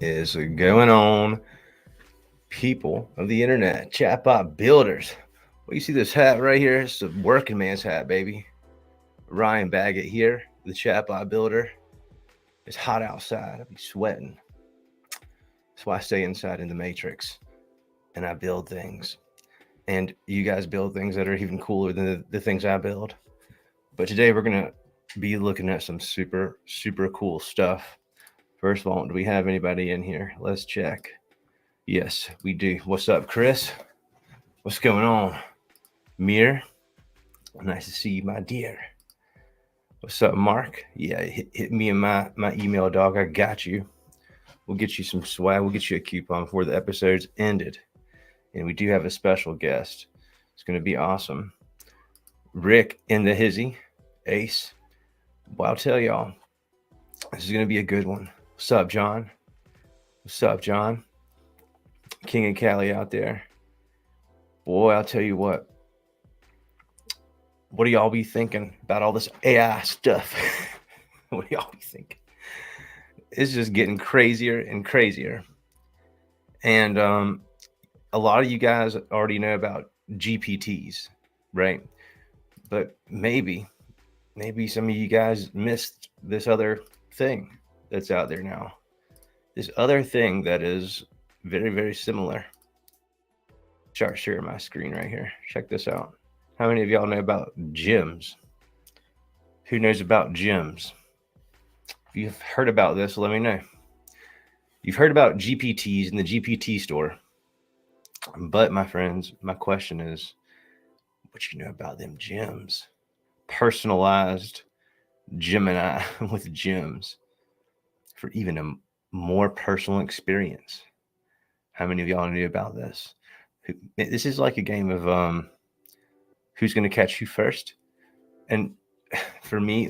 is going on, people of the internet, chatbot builders? Well, you see this hat right here? It's a working man's hat, baby. Ryan Baggett here, the chatbot builder. It's hot outside. I'll be sweating. That's why I stay inside in the matrix and I build things. And you guys build things that are even cooler than the things I build. But today we're going to be looking at some super cool stuff. First of all, do we have anybody in here? Let's check. Yes, we do. What's up, Chris? What's going on? Mir, nice to see you, my dear. What's up, Mark? Yeah, hit me in my email, dog. I got you. We'll get you some swag. We'll get you a coupon before the episode's ended. And we do have a special guest. It's going to be awesome. Rick in the hizzy, Ace. Well, I'll tell y'all, this is going to be a good one. What's up, John? What's up, John? King and Callie out there. Boy, I'll tell you what. What do y'all be thinking about all this AI stuff? What do y'all be thinking? It's just getting crazier and crazier. And a lot of you guys already know about GPTs, right? But maybe some of you guys missed this other thing that's out there now. This other thing that is very similar. Start sharing my screen right here. Check this out. How many of y'all know about GEMs? Who knows about GEMs? If you've heard about this, let me know. You've heard about GPTs in the GPT store. But my friends, my question is, what you know about them GEMs? Personalized Gemini with GEMs for even a more personal experience. How many of y'all knew about this? This is like a game of who's going to catch who first. And for me,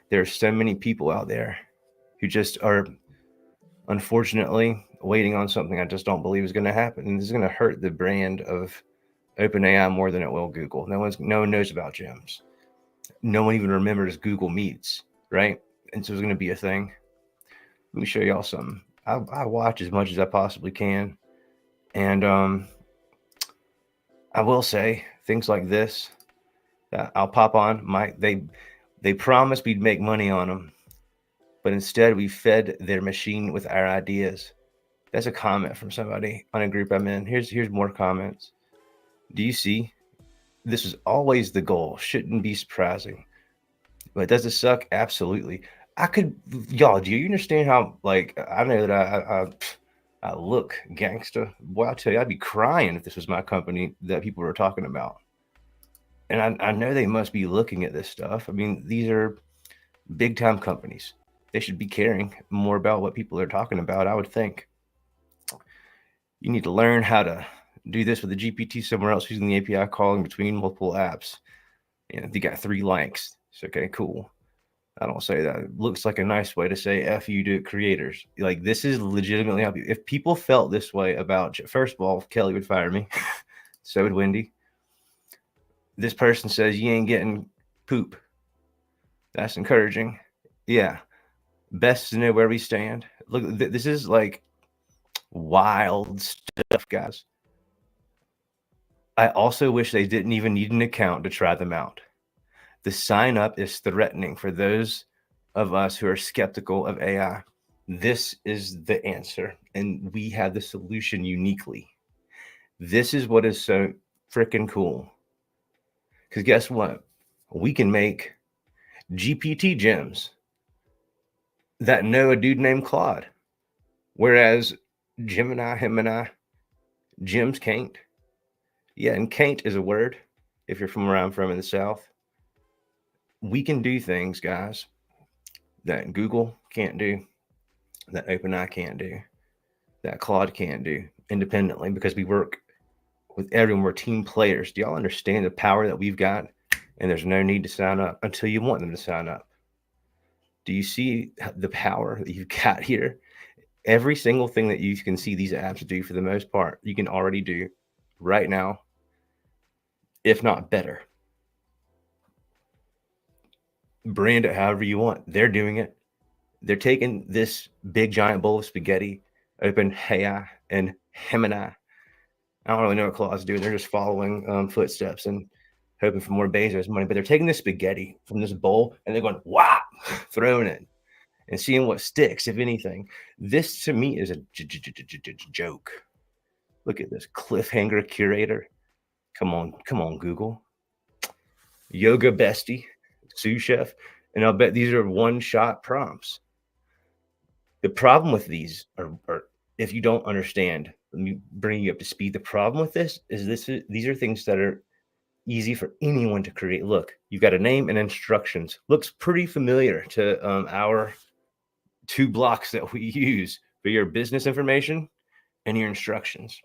there are so many people out there who just are unfortunately waiting on something I just don't believe is going to happen. And this is going to hurt the brand of OpenAI more than it will Google. No one knows about GEMs. No one even remembers Google Meets, right? And so it's going to be a thing. Let me show y'all something. I watch as much as I possibly can. And I will say things like this that I'll pop on. They promised we'd make money on them, but instead we fed their machine with our ideas. That's a comment from somebody on a group I'm in. Here's more comments. Do you see? This is always the goal. Shouldn't be surprising. But does it suck? Absolutely. Y'all, do you understand how, like, I know that I look gangsta. Boy, I'll tell you, I'd be crying if this was my company that people were talking about. And I know they must be looking at this stuff. I mean, these are big time companies. They should be caring more about what people are talking about, I would think. You need to learn how to do this with a GPT somewhere else using the API calling between multiple apps. You got 3 likes. It's okay, cool. I don't say that. It looks like a nice way to say F you to creators. Like, this is legitimately how if people felt this way about, first of all, Kelly would fire me. So would Wendy. This person says you ain't getting poop. That's encouraging. Yeah. Best to know where we stand. Look, this is like wild stuff, guys. I also wish they didn't even need an account to try them out. The sign up is threatening for those of us who are skeptical of AI. This is the answer, and we have the solution uniquely. This is what is so freaking cool. Because guess what? We can make GPT gems that know a dude named Claude, whereas Gemini, gems can't. Yeah, and can't is a word if you're from where I'm from in the South. We can do things, guys, that Google can't do, that OpenAI can't do, that Claude can't do independently because we work with everyone. We're team players. Do y'all understand the power that we've got? And there's no need to sign up until you want them to sign up. Do you see the power that you've got here? Every single thing that you can see these apps do, for the most part, you can already do right now, if not better. Brand it however you want. They're doing it. They're taking this big giant bowl of spaghetti, OpenAI and Gemini. I don't really know what Claude's doing. They're just following footsteps and hoping for more Bezos money. But they're taking this spaghetti from this bowl and they're going, wow, throwing it and seeing what sticks, if anything. This to me is a joke. Look at this cliffhanger curator. Come on, Google. Yoga bestie, sous chef. And I'll bet these are one-shot prompts. The problem with these are if you don't understand, let me bring you up to speed. The problem with this is these are things that are easy for anyone to create. Look, you've got a name and instructions. Looks pretty familiar to our 2 blocks that we use for your business information and your instructions.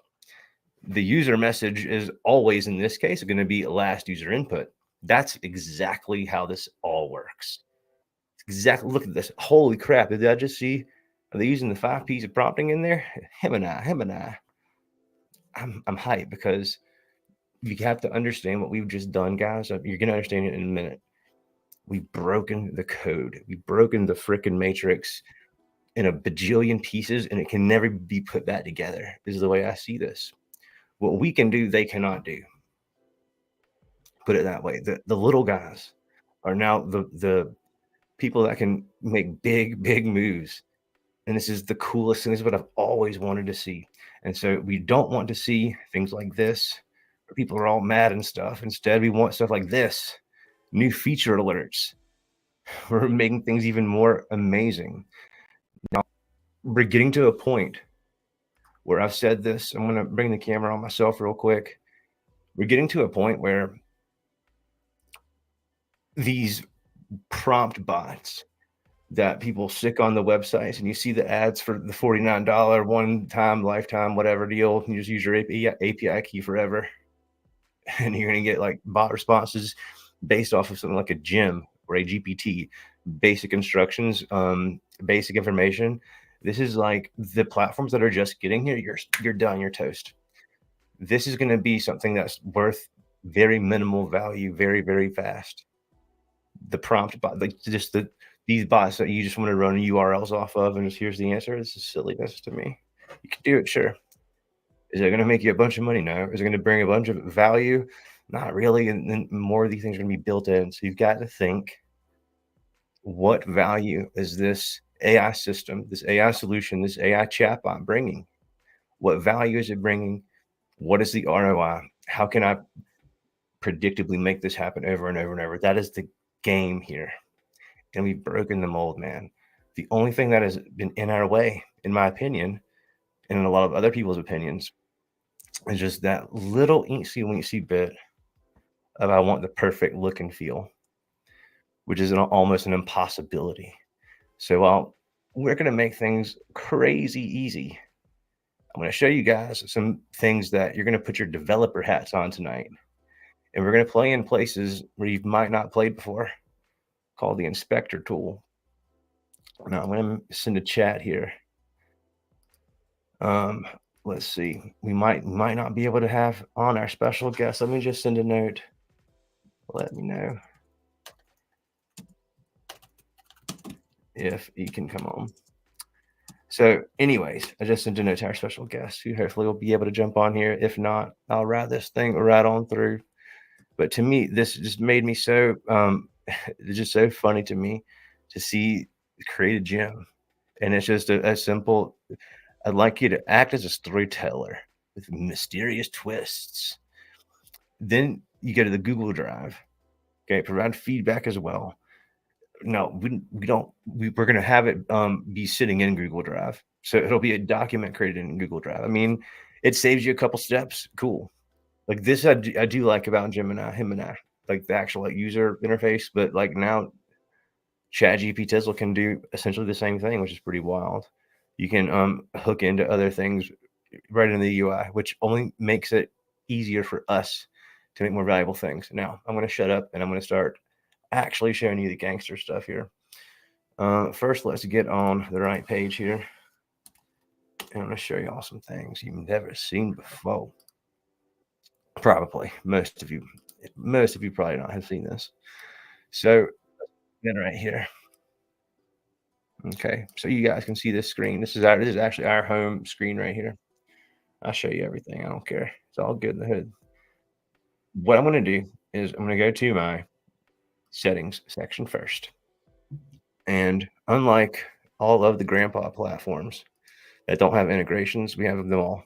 The user message is always, in this case, going to be last user input. That's exactly how this all works. Exactly. Look at this. Holy crap. Did I just see? Are they using the 5 P's of prompting in there? Gemini. I'm hyped because you have to understand what we've just done, guys. You're going to understand it in a minute. We've broken the code. We've broken the frickin' matrix in a bajillion pieces, and it can never be put back together. This is the way I see this. What we can do, they cannot do. Put it that way. The little guys are now the people that can make big moves. And this is the coolest thing. This is what I've always wanted to see. And so we don't want to see things like this where people are all mad and stuff. Instead, we want stuff like this, new feature alerts. We're making things even more amazing. Now, we're getting to a point where I've said this. I'm going to bring the camera on myself real quick. We're getting to a point where these prompt bots that people stick on the websites, and you see the ads for the $49 one-time, lifetime, whatever deal. You just use your API key forever, and you're going to get like bot responses based off of something like a gem or a GPT, basic instructions, basic information. This is like the platforms that are just getting here. You're done. You're toast. This is going to be something that's worth very minimal value, very fast. The prompt bot, like just these bots that you just want to run URLs off of, and just here's the answer. This is silliness to me. You can do it, sure. Is it going to make you a bunch of money? No. Is it going to bring a bunch of value? Not really. And then more of these things are going to be built in. So you've got to think, what value is this AI system, this AI solution, this AI chatbot bringing? What value is it bringing? What is the ROI? How can I predictably make this happen over and over and over? That is the game here. And we've broken the mold, man. The only thing that has been in our way, in my opinion, and in a lot of other people's opinions, is just that little eensy-weensy bit of I want the perfect look and feel, which is almost an impossibility. So while we're going to make things crazy easy, I'm going to show you guys some things that you're going to put your developer hats on tonight. And we're going to play in places where you might not played before, called the inspector tool. Now I'm going to send a chat here. Let's see. We might not be able to have on our special guest. Let me just send a note. Let me know if he can come on. So anyways, I just sent a note to our special guest, who hopefully will be able to jump on here. If not, I'll ride this thing right on through. But to me, this just made me so it's just so funny to me to see create a gem. And it's just a simple, I'd like you to act as a storyteller with mysterious twists. Then you go to the Google Drive. Okay, provide feedback as well. No, we're going to have it be sitting in Google Drive. So it'll be a document created in Google Drive. I mean, it saves you a couple steps. Cool. Like this, I do like about Gemini, like the actual like user interface. But like now, ChatGPT can do essentially the same thing, which is pretty wild. You can hook into other things right in the UI, which only makes it easier for us to make more valuable things. Now, I'm going to shut up and I'm going to start actually showing you the gangster stuff here. First, let's get on the right page here. And I'm going to show you all some things you've never seen before. Probably most of you probably not have seen this. So then right here, Okay, so you guys can see this screen. This is actually our home screen right here. I'll show you everything. I don't care. It's all good in the hood. What I'm going to do is I'm going to go to my settings section first. And unlike all of the grandpa platforms that don't have integrations, we have them all.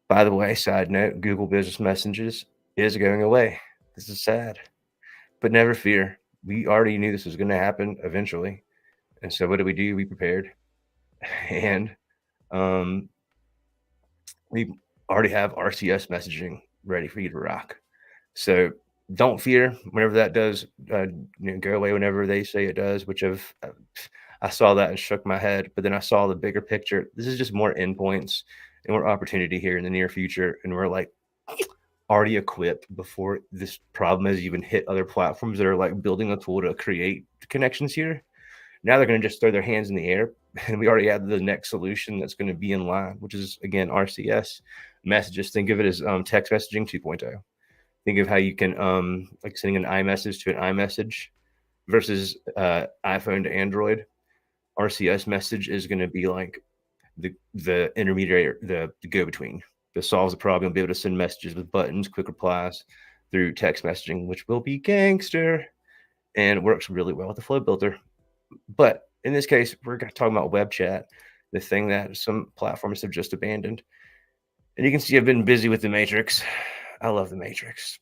By the way, side note, Google Business Messages is going away. This is sad, but never fear. We already knew this was going to happen eventually. And so what did we do? We prepared. And um, we already have RCS messaging ready for you to rock. So don't fear whenever that does go away whenever they say it does, I saw that and shook my head, but then I saw the bigger picture. This is just more endpoints and more opportunity here in the near future. And we're like already equipped before this problem has even hit other platforms that are like building a tool to create connections here. Now they're going to just throw their hands in the air, and we already have the next solution that's going to be in line, which is again RCS messages. Think of it as text messaging 2.0. Think of how you can like sending an iMessage to an iMessage versus iPhone to Android. RCS message is going to be like the intermediary, the go between that solves the problem. You'll be able to send messages with buttons, quick replies through text messaging, which will be gangster and works really well with the flow builder. But in this case, we're talking about web chat, the thing that some platforms have just abandoned. And you can see I've been busy with the Matrix. I love the Matrix.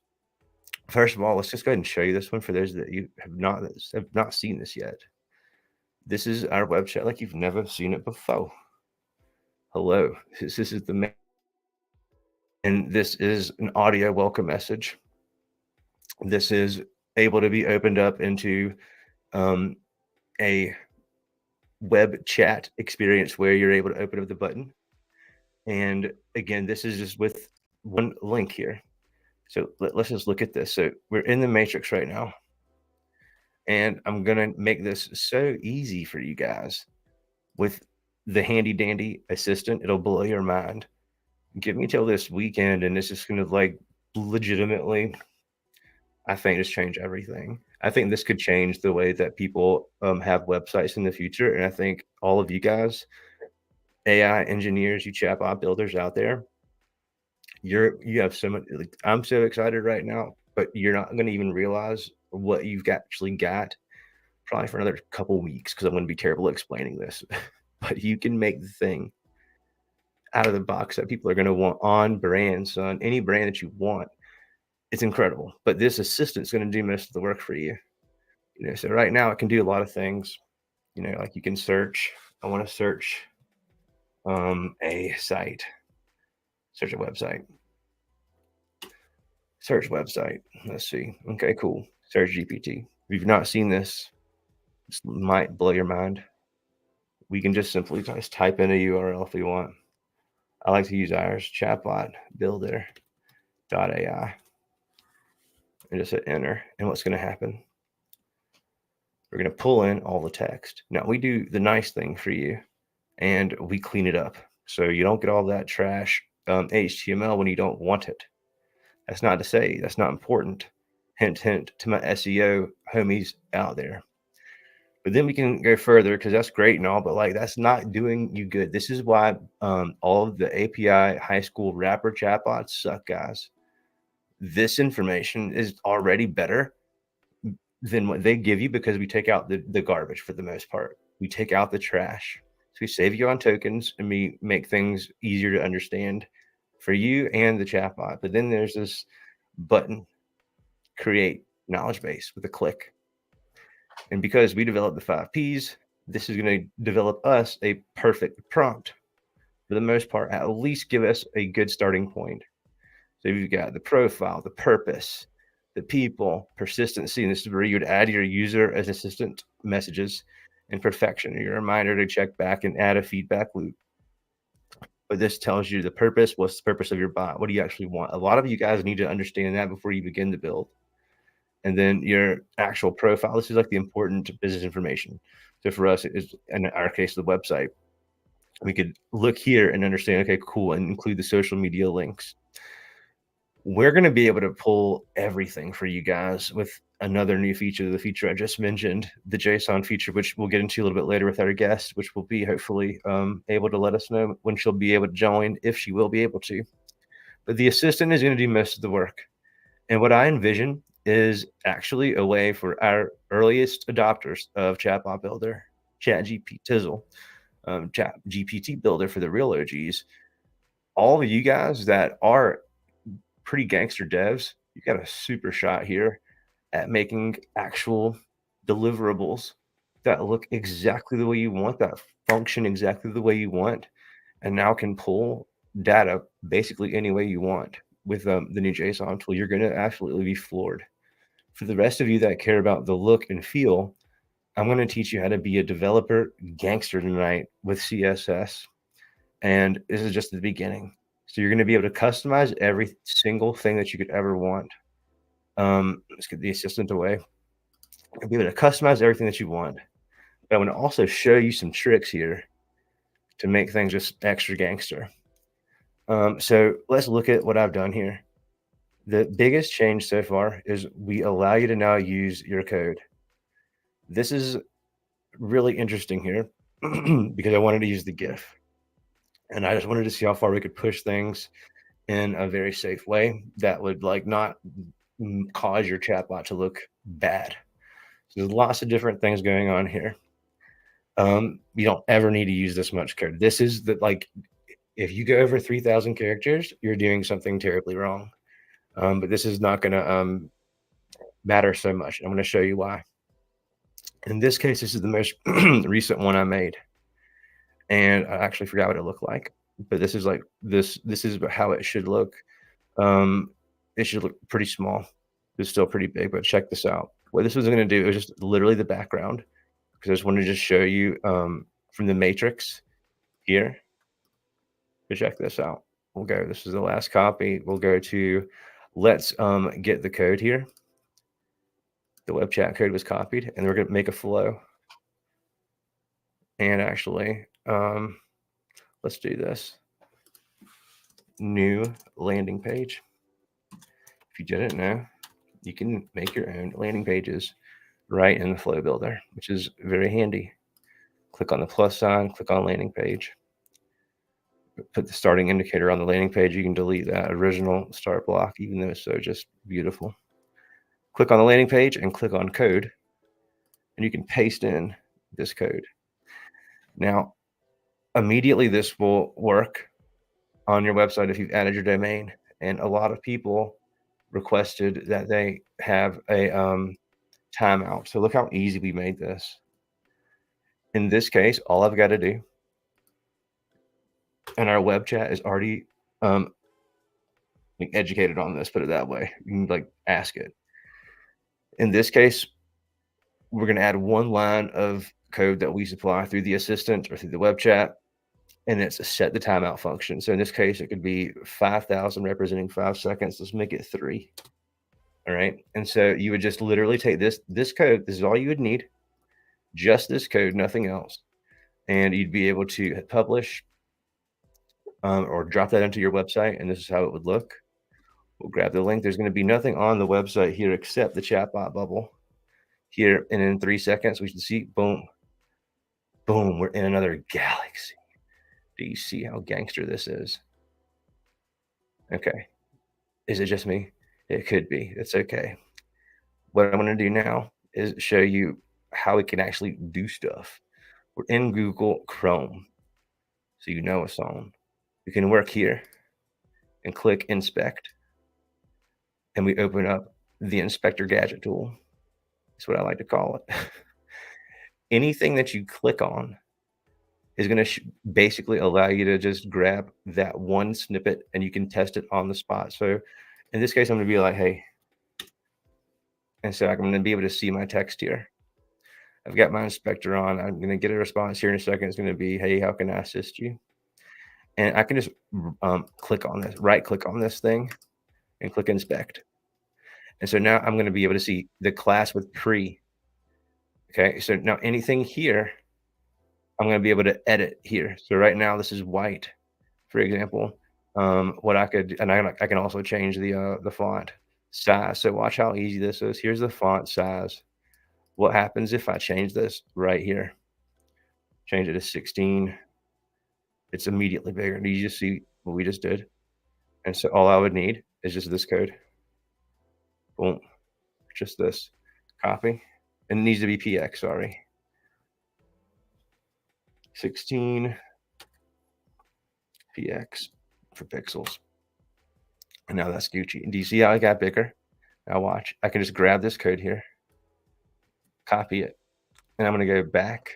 First of all, let's just go ahead and show you this one for those that you have not seen this yet. This is our web chat like you've never seen it before. Hello, this is the and this is an audio welcome message. This is able to be opened up into a web chat experience where you're able to open up the button. And again, this is just with one link here. So let's just look at this. So we're in the Matrix right now. And I'm going to make this so easy for you guys with the handy dandy assistant. It'll blow your mind. Give me till this weekend, and this is going to like legitimately, I think, just change everything. I think this could change the way that people have websites in the future. And I think all of you guys, AI engineers, you chatbot builders out there, you have so much. Like, I'm so excited right now, but you're not going to even realize what you've actually got probably for another couple weeks because I'm going to be terrible at explaining this. But you can make the thing out of the box that people are going to want on brand, son. Any brand that you want. It's incredible. But this assistant's going to do most of the work for you. So right now it can do a lot of things. Like you can search. I want to search a site. Search a website. Search website. Let's see. Okay, cool. Search GPT. If you've not seen this, this might blow your mind. We can just simply just type in a URL if we want. I like to use ours, Chatbot Builder AI. And just hit enter. And what's going to happen? We're going to pull in all the text. Now, we do the nice thing for you, and we clean it up. So you don't get all that trash HTML when you don't want it. That's not to say that's not important. Hint, hint to my SEO homies out there. But then we can go further because that's great and all, but like that's not doing you good. This is why all of the API high school wrapper chatbots suck, guys. This information is already better than what they give you because we take out the garbage for the most part. We take out the trash. So we save you on tokens and we make things easier to understand for you and the chatbot. But then there's this button, create knowledge base with a click. And because we developed the 5 Ps, this is going to develop us a perfect prompt for the most part, at least give us a good starting point. So you've got the profile, the purpose, the people, persistency, and this is where you would add your user as assistant messages, and perfection, your reminder to check back and add a feedback loop. But this tells you the purpose. What's the purpose of your bot? What do you actually want? A lot of you guys need to understand that before you begin to build. And then your actual profile. This is like the important business information. So for us, it's in our case, the website. We could look here and understand, okay, cool, and include the social media links. We're going to be able to pull everything for you guys with another new feature, the feature I just mentioned, the JSON feature, which we'll get into a little bit later with our guest, which will be hopefully able to let us know when she'll be able to join, if she will be able to. But the assistant is going to do most of the work. And what I envision is actually a way for our earliest adopters of Chatbot Builder, ChatGPT, Chat GPT Builder for the real OGs, all of you guys that are pretty gangster devs, you got a super shot here at making actual deliverables that look exactly the way you want, that function exactly the way you want, and now can pull data basically any way you want with the new JSON tool. You're going to absolutely be floored. For the rest of you that care about the look and feel, I'm going to teach you how to be a developer gangster tonight with CSS. And this is just the beginning. So you're going to be able to customize every single thing that you could ever want. Let's get the assistant away. You'll be able to customize everything that you want. But I want to also show you some tricks here to make things just extra gangster. So let's look at what I've done here. The biggest change so far is we allow you to now use your code. This is really interesting here because I wanted to use the GIF. And I just wanted to see how far we could push things in a very safe way that would like not cause your chatbot to look bad. So there's lots of different things going on here. You don't ever need to use this much code. This is the like, if you go over 3,000 characters, you're doing something terribly wrong. But this is not going to matter so much. I'm going to show you why. In this case, this is the most recent one I made, and I actually forgot what it looked like. But this is like this. This is how it should look. It should look pretty small. It's still pretty big, but check this out. What this was going to do is just literally the background, because I just wanted to just show you from the matrix here. But check this out. We'll go. This is the last copy. We'll go to. Let's get the code here. The web chat code was copied, and we're going to make a flow. And actually, let's do this. New landing page. If you didn't know, you can make your own landing pages right in the flow builder, which is very handy. Click on the plus sign, click on landing page. Put the starting indicator on the landing page. You can delete that original start block, even though it's so just beautiful. Click on the landing page and click on code, and you can paste in this code. Now, immediately this will work on your website if you've added your domain. And a lot of people requested that they have a timeout. So look how easy we made this. In this case, all I've got to do, and our web chat is already educated on this, put it that way. You can like ask it. In this case, we're going to add one line of code that we supply through the assistant or through the web chat, and it's a set the timeout function. So in this case, it could be 5,000 representing 5 seconds. Let's make it 3. All right. And so you would just literally take this code. This is all you would need, just this code, nothing else. And you'd be able to hit publish or drop that into your website. And this is how it would look. We'll grab the link. There's going to be nothing on the website here except the chatbot bubble here. And in 3 seconds, we should see, boom, boom, we're in another galaxy. Do you see how gangster this is? Okay. Is it just me? It could be. It's okay. What I'm going to do now is show you how we can actually do stuff. We're in Google Chrome, so you know it's on. We can work here and click inspect, and we open up the inspector gadget tool. That's what I like to call it. Anything that you click on is going to basically allow you to just grab that one snippet, and you can test it on the spot. So in this case, I'm going to be like, hey, and so I'm going to be able to see my text here. I've got my inspector on. I'm going to get a response here in a second. It's going to be, hey, how can I assist you? And I can just click on this, right click on this thing and click inspect. And so now I'm going to be able to see the class with pre. Okay, so now anything here, I'm going to be able to edit here. So right now this is white, for example. What I could, and I can also change the font. Size. So watch how easy this is. Here's the font size. What happens if I change this right here? Change it to 16. It's immediately bigger. Do you just see what we just did? And so all I would need is just this code. Boom. Just this. Copy. And it needs to be PX, sorry. 16 PX for pixels. And now that's Gucci. And do you see how it got bigger? Now watch. I can just grab this code here, copy it, and I'm going to go back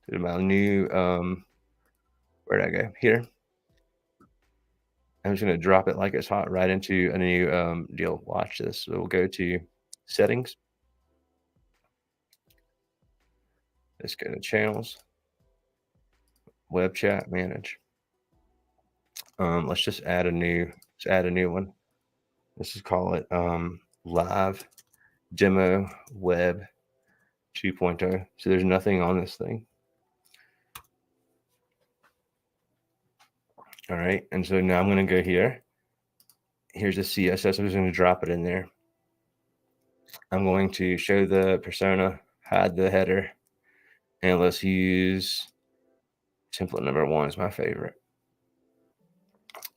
to my new, where did I go? Here. I'm just going to drop it like it's hot right into a new deal. Watch this. So we'll go to settings. Let's go to channels, web chat, manage. Let's just add a new one. Let's just call it live demo web 2.0. So there's nothing on this thing. All right. And so now I'm going to go here. Here's the CSS. I'm just going to drop it in there. I'm going to show the persona, hide the header, and let's use template number 1 is my favorite.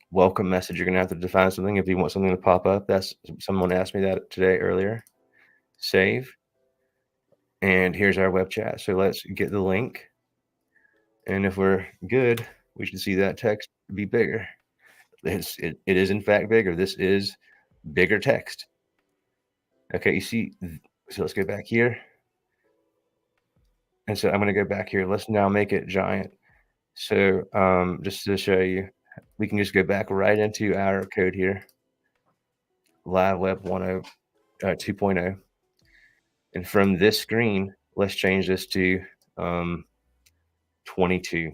Welcome message. You're going to have to define something if you want something to pop up. That's someone asked me that today earlier. Save. And here's our web chat. So let's get the link. And if we're good, we should see that text be bigger. It is in fact bigger. This is bigger text. Okay, you see, so let's go back here. And so I'm going to go back here. Let's now make it giant. So just to show you, we can just go back right into our code here. Live Web 2.0. And from this screen, let's change this to 22.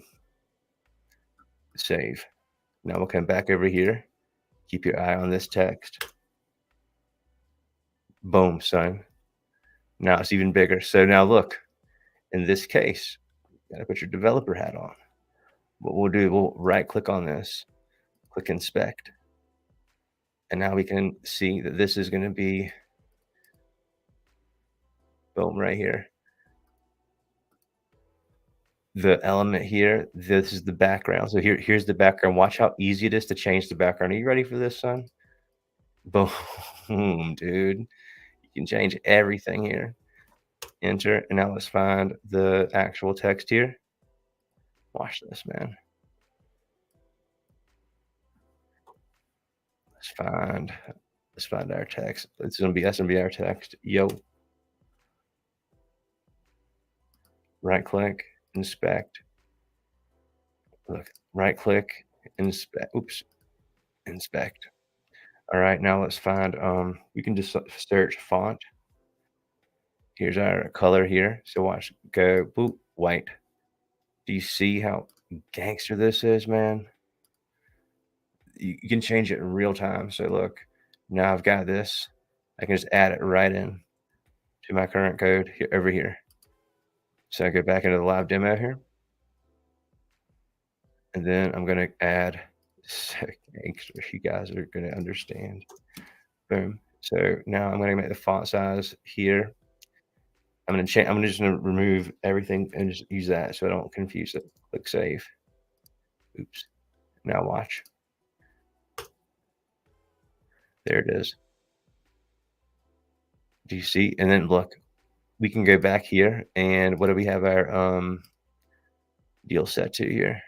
Save. Now we'll come back over here. Keep your eye on this text. Boom, son. Now it's even bigger. So now look, in this case, you gotta put your developer hat on. What we'll do, we'll right click on this, click inspect. And now we can see that this is going to be, boom, right here. The element here, this is the background. So here's the background. Watch how easy it is to change the background. Are you ready for this, son? Boom, dude. You can change everything here. Enter, and now let's find the actual text here. Watch this, man. Let's find our text. That's gonna be our text. Yo. Right click, inspect. Look, right click, inspect. Oops, inspect. All right, now let's find. We can just search font. Here's our color here. So watch. Go boop white. Do you see how gangster this is, man? You can change it in real time. So look, now I've got this. I can just add it right in to my current code here, over here. So I go back into the live demo here. And then I'm going to add, you guys are going to understand. Boom. So now I'm going to make the font size here. I'm going to change, I'm just going to remove everything and just use that so I don't confuse it. Click save. Oops. Now watch. There it is. Do you see? And then look, we can go back here and what do we have our deal set to here?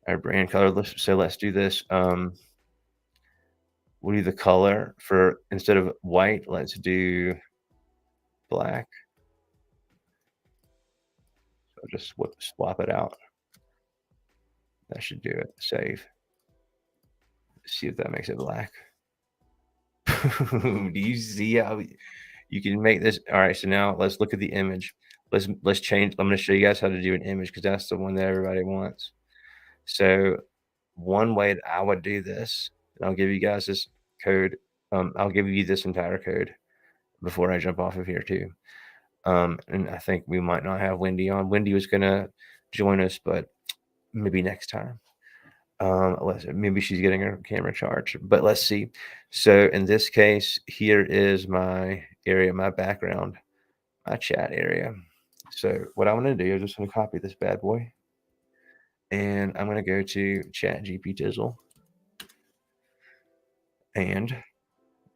Our brand color. So let's do this. We'll do the color for, instead of white, let's do black. So just swap it out. That should do it. Save. See if that makes it black. Do you see how you can make this? All right, so now let's look at the image. Let's change. I'm going to show you guys how to do an image because that's the one that everybody wants. So one way that I would do this, and I'll give you guys this code. I'll give you this entire code before I jump off of here too. And I think we might not have Wendy on. Wendy was going to join us, but maybe next time. maybe she's getting her camera charged, but let's see. So in this case, here is my area, my background, my chat area. So what I'm gonna do is just gonna copy this bad boy, and I'm gonna go to Chat GPTizzle, and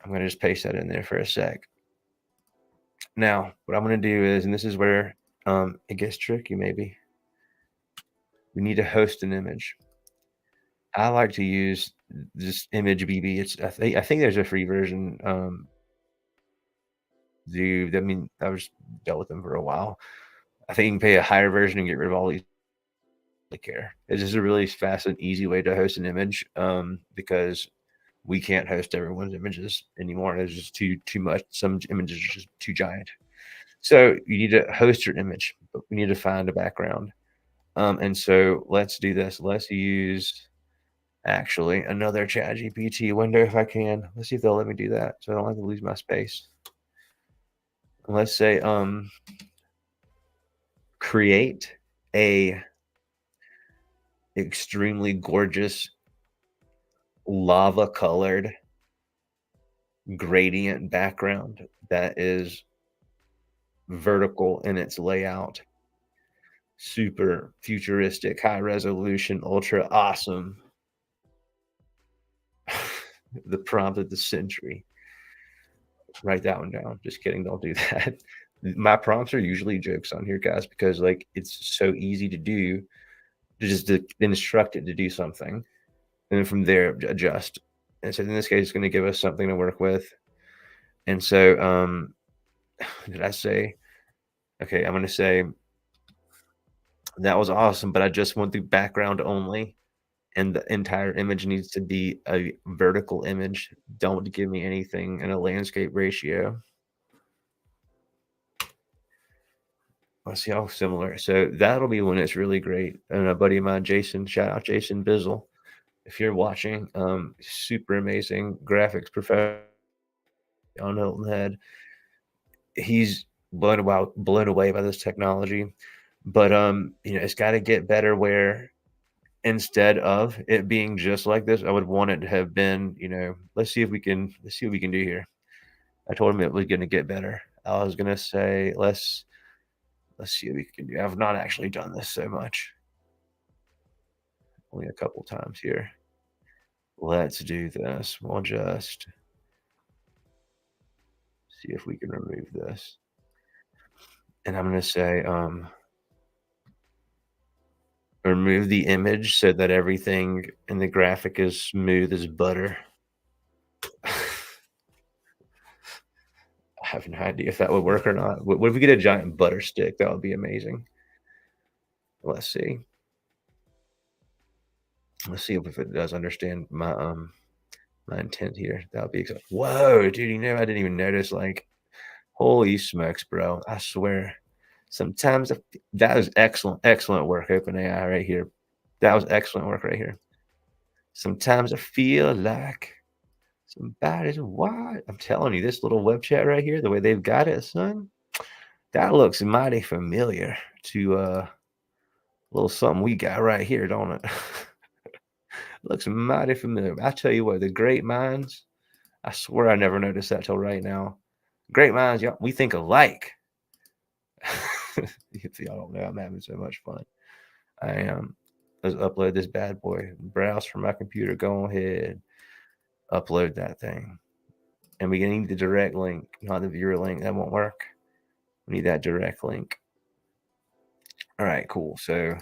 I'm gonna just paste that in there for a sec. Now, what I'm gonna do is, and this is where it gets tricky, maybe. We need to host an image. I like to use this image BB. I think there's a free version. I mean, I was dealt with them for a while. I think you can pay a higher version and get rid of all these care. It's just a really fast and easy way to host an image, because we can't host everyone's images anymore. There's just too much. Some images are just too giant. So you need to host your image, but we need to find a background. And so let's do this. Let's use actually another Chat GPT window if I can. Let's see if they'll let me do that, so I don't have to lose my space. Let's say create a extremely gorgeous lava colored gradient background that is vertical in its layout, super futuristic, high resolution, ultra awesome. The prompt of the century. Write that one down. Just kidding, don't do that. My prompts are usually jokes on here, guys, because like it's so easy to do, to just instruct it to do something, and then from there adjust. And so in this case, it's going to give us something to work with. And so, did I say? Okay, I'm going to say that was awesome, but I just want the background only, and the entire image needs to be a vertical image. Don't give me anything in a landscape ratio. Let's see how similar. So that'll be when it's really great. And a buddy of mine, Jason, shout out Jason Bizzle, if you're watching, super amazing graphics professional on Hilton Head. He's blown away by this technology. But it's got to get better where instead of it being just like this, I would want it to have been, let's see what we can do here. I told him it was going to get better. I was going to say, let's see what we can do. I've not actually done this so much, only a couple times here. Let's do this. We'll just see if we can remove this. And I'm going to say, remove the image so that everything in the graphic is smooth as butter. I have no idea if that would work or not. What if we get a giant butter stick? That would be amazing. Let's see. Let's see if it does understand my intent here. That would be exciting. Whoa, dude! I didn't even notice. Like, holy smokes, bro! I swear. Sometimes that was excellent work, OpenAI, right here. That was excellent work right here. Sometimes I feel like somebody's what? I'm telling you, this little web chat right here, the way they've got it, son, that looks mighty familiar to a little something we got right here, don't it? Looks mighty familiar. I tell you what, the great minds, I swear I never noticed that till right now. Great minds, y'all, we think alike. If y'all don't know, I'm having so much fun. I am. Let's upload this bad boy. Browse from my computer. Go ahead. Upload that thing. And we need the direct link, not the viewer link. That won't work. We need that direct link. All right, cool. So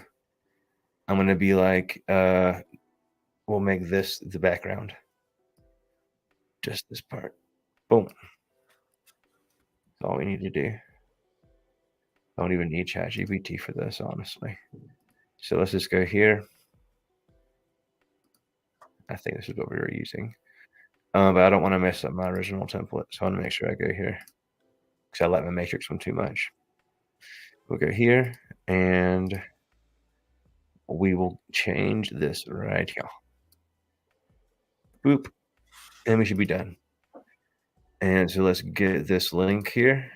I'm going to be like, we'll make this the background. Just this part. Boom. That's all we need to do. I don't even need ChatGPT for this, honestly. So let's just go here. I think this is what we were using. But I don't want to mess up my original template. So I want to make sure I go here, because I like my matrix one too much. We'll go here, and we will change this right here. Boop. And we should be done. And so let's get this link here.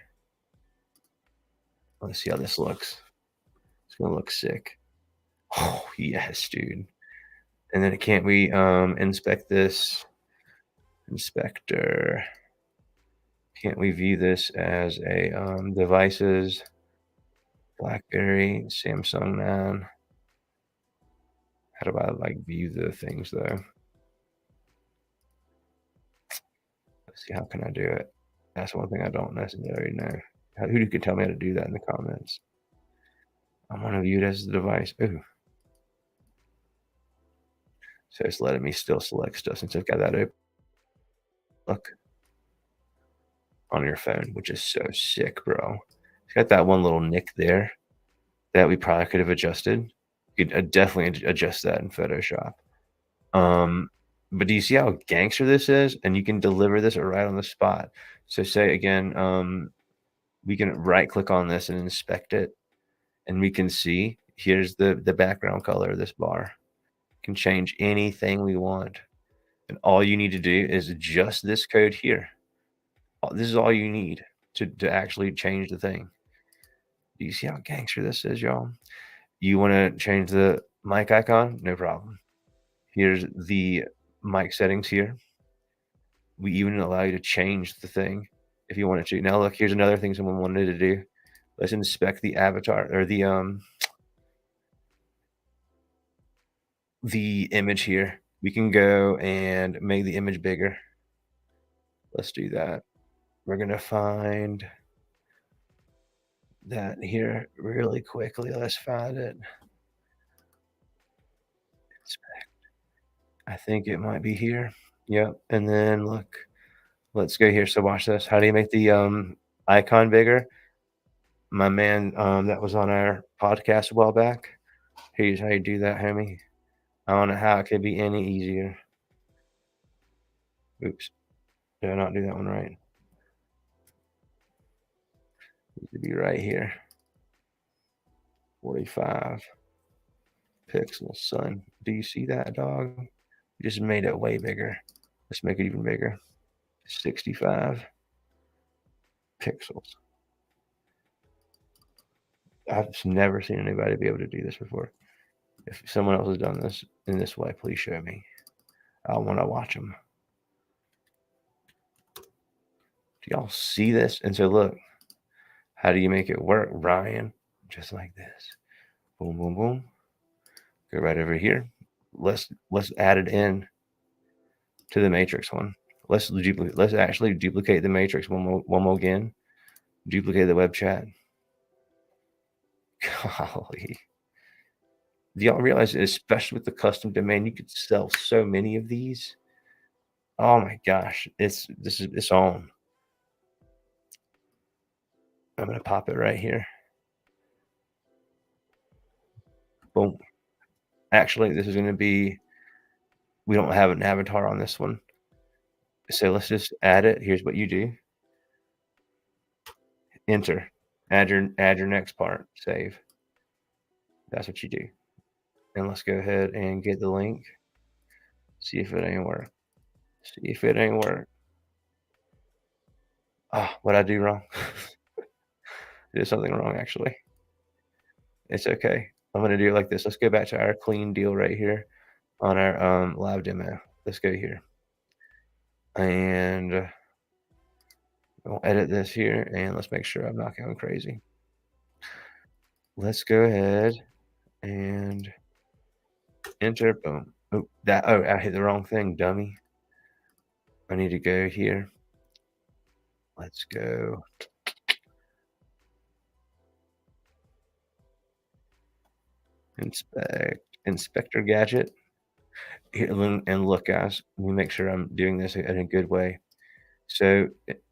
Let's see how this looks. It's going to look sick. Oh, yes, dude. And then can't we inspect this inspector? Can't we view this as a devices? BlackBerry, Samsung 9. How do I like view the things though? Let's see, how can I do it? That's one thing I don't necessarily know. Who can tell me how to do that in the comments? I want to view it as a device. Ooh. So it's letting me still select stuff since I've got that open. Look on your phone, which is so sick, bro. It's got that one little nick there that we probably could have adjusted. You could definitely adjust that in Photoshop. But do you see how gangster this is? And you can deliver this right on the spot. So say again, we can right click on this and inspect it, and we can see here's the background color of this bar. Can change anything we want. And all you need to do is adjust this code here. This is all you need to actually change the thing. Do you see how gangster this is, y'all? You want to change the mic icon? No problem. Here's the mic settings here. We even allow you to change the thing if you wanted to. Now look, here's another thing someone wanted to do. Let's inspect the avatar or the image here. We can go and make the image bigger. Let's do that. We're gonna find that here really quickly. Let's find it. Inspect. I think it might be here. Yep. And then look, let's go here. So watch this. How do you make the icon bigger? My man that was on our podcast a while back. Here's how you do that, homie. I don't know how it could be any easier. Oops. Did I not do that one right? It should be right here. 45 pixels, son. Do you see that, dog? You just made it way bigger. Let's make it even bigger. 65 pixels. I've never seen anybody be able to do this before. If someone else has done this in this way, please show me. I want to watch them. Do y'all see this? And so look, how do you make it work, Ryan? Just like this. Boom, boom, boom. Go right over here. Let's add it in to the matrix one. Let's actually duplicate the matrix one more again. Duplicate the web chat. Golly. Do y'all realize that especially with the custom domain, you could sell so many of these? Oh my gosh. It's on. I'm gonna pop it right here. Boom. Actually, this is gonna be, we don't have an avatar on this one. So let's just add it. Here's what you do. Enter. Add your next part. Save. That's what you do. And let's go ahead and get the link. See if it ain't work. See if it ain't work. Ah, what I do wrong? I did something wrong, actually. It's okay. I'm gonna do it like this. Let's go back to our clean deal right here on our live demo. Let's go here. And we'll edit this here, and let's make sure I'm not going crazy. Let's go ahead and enter. Boom. Oh, I hit the wrong thing, dummy. I need to go here. Let's go. Inspector gadget. Here, and look, guys, let me make sure I'm doing this in a good way. So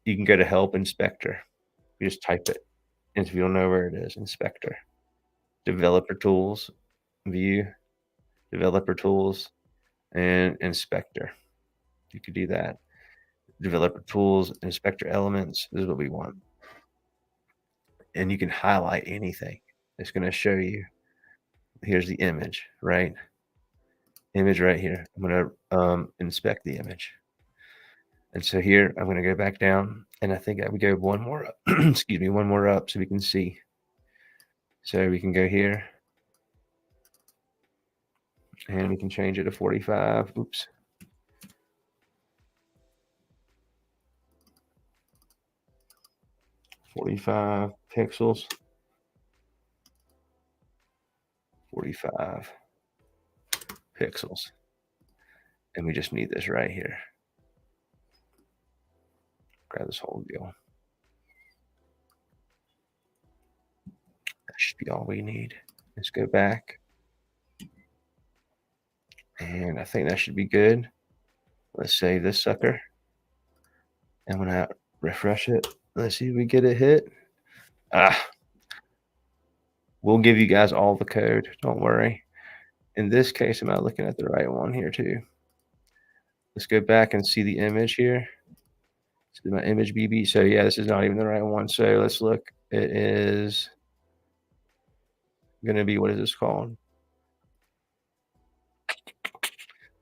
you can go to help inspector. You just type it. And if you don't know where it is, inspector. Developer tools, view, developer tools, and inspector. You could do that. Developer tools, inspector elements. This is what we want. And you can highlight anything. It's going to show you. Here's the image, right? Image right here. I'm going to inspect the image. And so here, I'm going to go back down. And I think I would go one more up. Excuse me, one more up so we can see. So we can go here. And we can change it to 45. Oops. 45 pixels. 45 pixels. And we just need this right here. Grab this whole deal. That should be all we need. Let's go back. And I think that should be good. Let's save this sucker. And when I refresh it, let's see if we get a hit. We'll give you guys all the code. Don't worry. In this case, am I looking at the right one here too? Let's go back and see the image here. See my image BB. So yeah, this is not even the right one. So let's look. It is going to be, what is this called?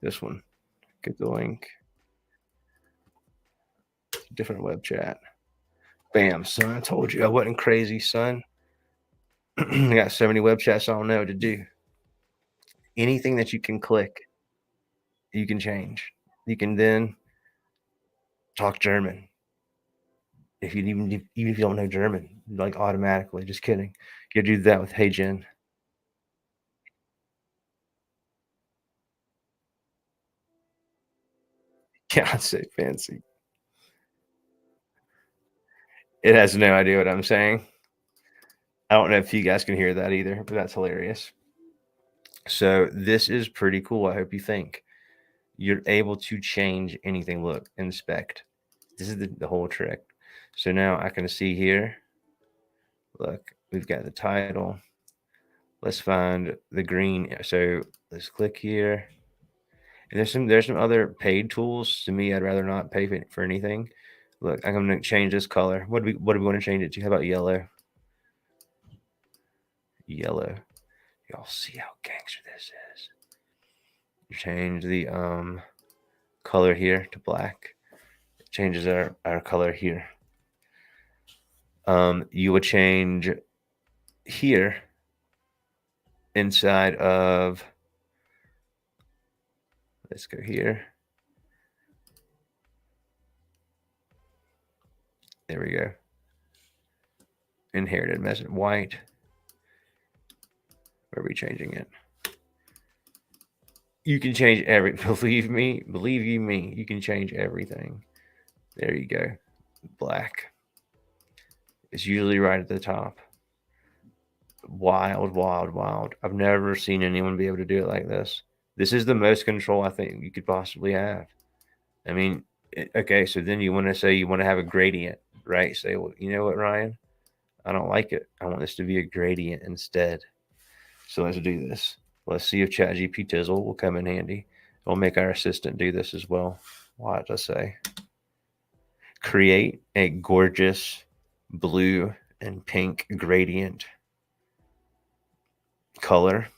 This one. Get the link. Different web chat. Bam, son. I told you I wasn't crazy, son. I got so many web chats I don't know what to do. Anything that you can click, you can change. You can then talk German. If you even if you don't know German, like automatically. Just kidding. You do that with Hey Jen. Can't say fancy. It has no idea what I'm saying. I don't know if you guys can hear that either, but that's hilarious. So this is pretty cool. I hope you think you're able to change anything. Look, inspect. This is the whole trick. So now I can see here. Look, we've got the title. Let's find the green. So let's click here. And there's some other paid tools. To me, I'd rather not pay for anything. Look, I'm going to change this color. What do we want to change it to? How about yellow? Yellow. Y'all see how gangster this is. Change the color here to black. It changes our color here. You would change here inside of, let's go here. There we go. Inherited message white. Where are we changing it? You can change believe you me, you can change everything. There you go. Black. It's usually right at the top. Wild, wild, wild. I've never seen anyone be able to do it like this. This is the most control I think you could possibly have. I mean, okay, so then you want to say you want to have a gradient, right? Say, well, you know what, Ryan? I don't like it. I want this to be a gradient instead. So let's do this. Let's see if ChatGPT will come in handy. We'll make our assistant do this as well. Watch us say, create a gorgeous blue and pink gradient color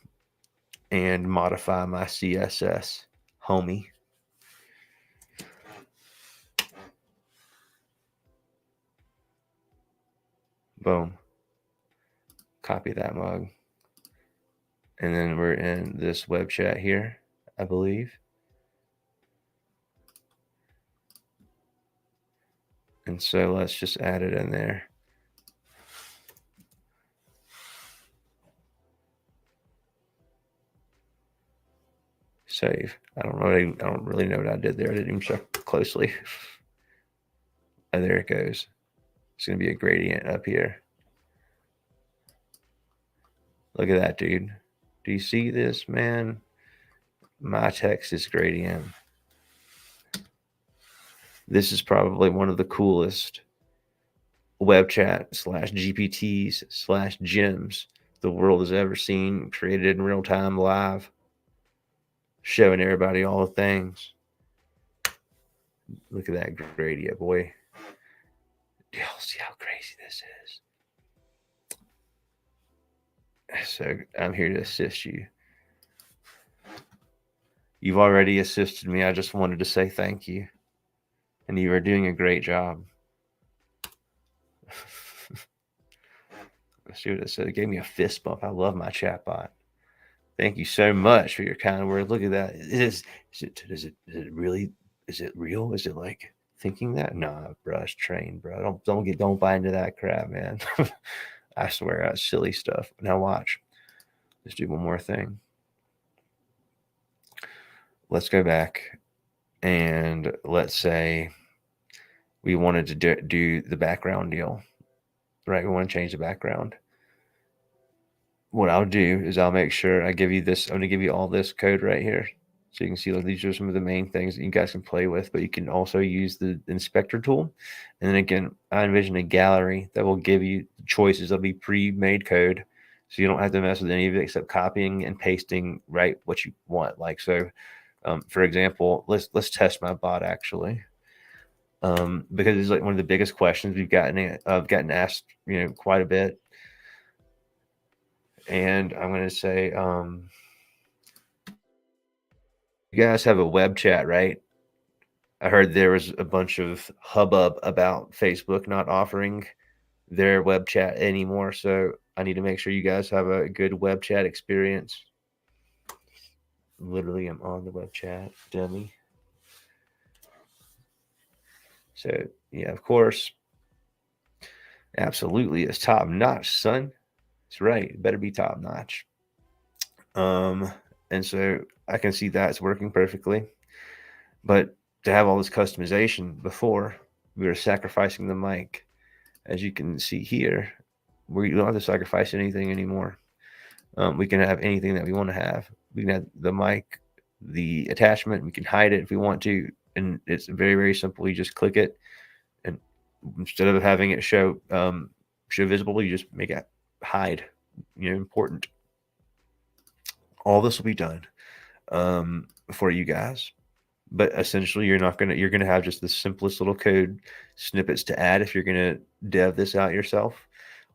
and modify my CSS, homie. Boom. Copy that mug. And then we're in this web chat here, I believe. And so let's just add it in there. Save. I don't really know what I did there. I didn't even check closely. And there it goes. It's going to be a gradient up here. Look at that, dude. Do you see this, man? My text is gradient. This is probably one of the coolest web chat / GPTs / GEMs the world has ever seen, created in real time live, showing everybody all the things. Look at that gradient, boy. Y'all see how crazy this is? So I'm here to assist you. You've already assisted me. I just wanted to say thank you. And you are doing a great job. Let's see what it said. It gave me a fist bump. I love my chatbot. Thank you so much for your kind words. Look at that. Is it really, is it real? Is it like thinking that? Nah, bro, it's trained, bro. Don't buy into that crap, man. I swear, that's silly stuff. Now watch. Let's do one more thing. Let's go back and let's say we wanted to do the background deal, right? We want to change the background. What I'll do is I'll make sure I give you this. I'm going to give you all this code right here. So you can see, like, these are some of the main things that you guys can play with, but you can also use the inspector tool. And then again, I envision a gallery that will give you choices. There'll be pre-made code. So you don't have to mess with any of it except copying and pasting right what you want. Like, so for example, let's test my bot actually. Because it's like one of the biggest questions I've gotten asked, quite a bit. And I'm going to say, you guys have a web chat, right? I heard there was a bunch of hubbub about Facebook not offering their web chat anymore. So I need to make sure you guys have a good web chat experience. Literally, I'm on the web chat, dummy. So yeah, of course. Absolutely. It's top notch, son. That's right. It better be top notch. And so I can see that's working perfectly. But to have all this customization before, we were sacrificing the mic. As you can see here, we don't have to sacrifice anything anymore. We can have anything that we want to have. We can have the mic, the attachment. We can hide it if we want to. And it's very, very simple. You just click it. And instead of having it show visible, you just make it hide, important. All this will be done for you guys. But essentially, you're gonna have just the simplest little code snippets to add if you're gonna dev this out yourself,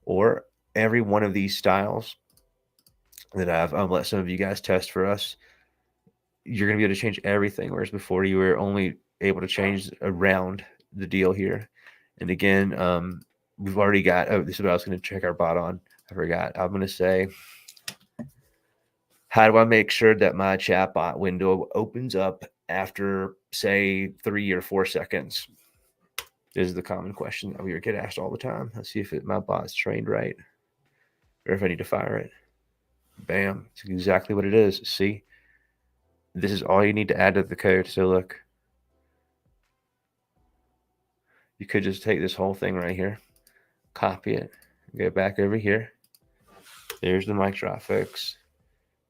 or every one of these styles that I've let some of you guys test for us. You're gonna be able to change everything, whereas before you were only able to change around the deal here. And again, we've already got. Oh, this is what I was gonna check our bot on. I forgot. I'm gonna say, how do I make sure that my chatbot window opens up after, say, 3 or 4 seconds? This is the common question that we get asked all the time. Let's see if my bot's trained right, or if I need to fire it. Bam. It's exactly what it is. See? This is all you need to add to the code. So look. You could just take this whole thing right here, copy it, go back over here. There's the mic drop, folks.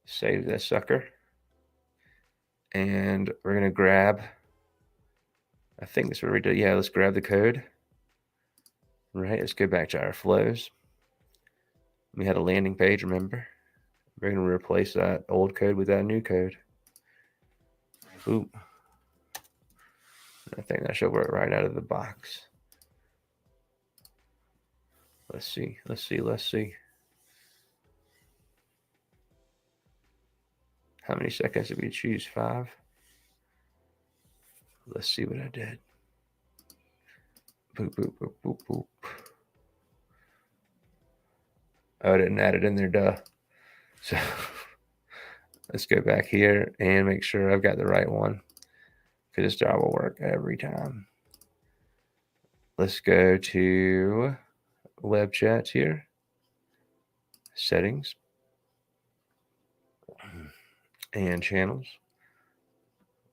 Save this sucker. And we're going to grab, I think that's what we did. Yeah, let's grab the code. Right, let's go back to our flows. We had a landing page, remember? We're going to replace that old code with that new code. Boop. I think that should work right out of the box. Let's see. How many seconds did we choose? 5. Let's see what I did. Boop, boop, boop, boop, boop. Oh, I didn't add it in there, duh. So let's go back here and make sure I've got the right one, because this job will work every time. Let's go to web chats here, settings, and channels,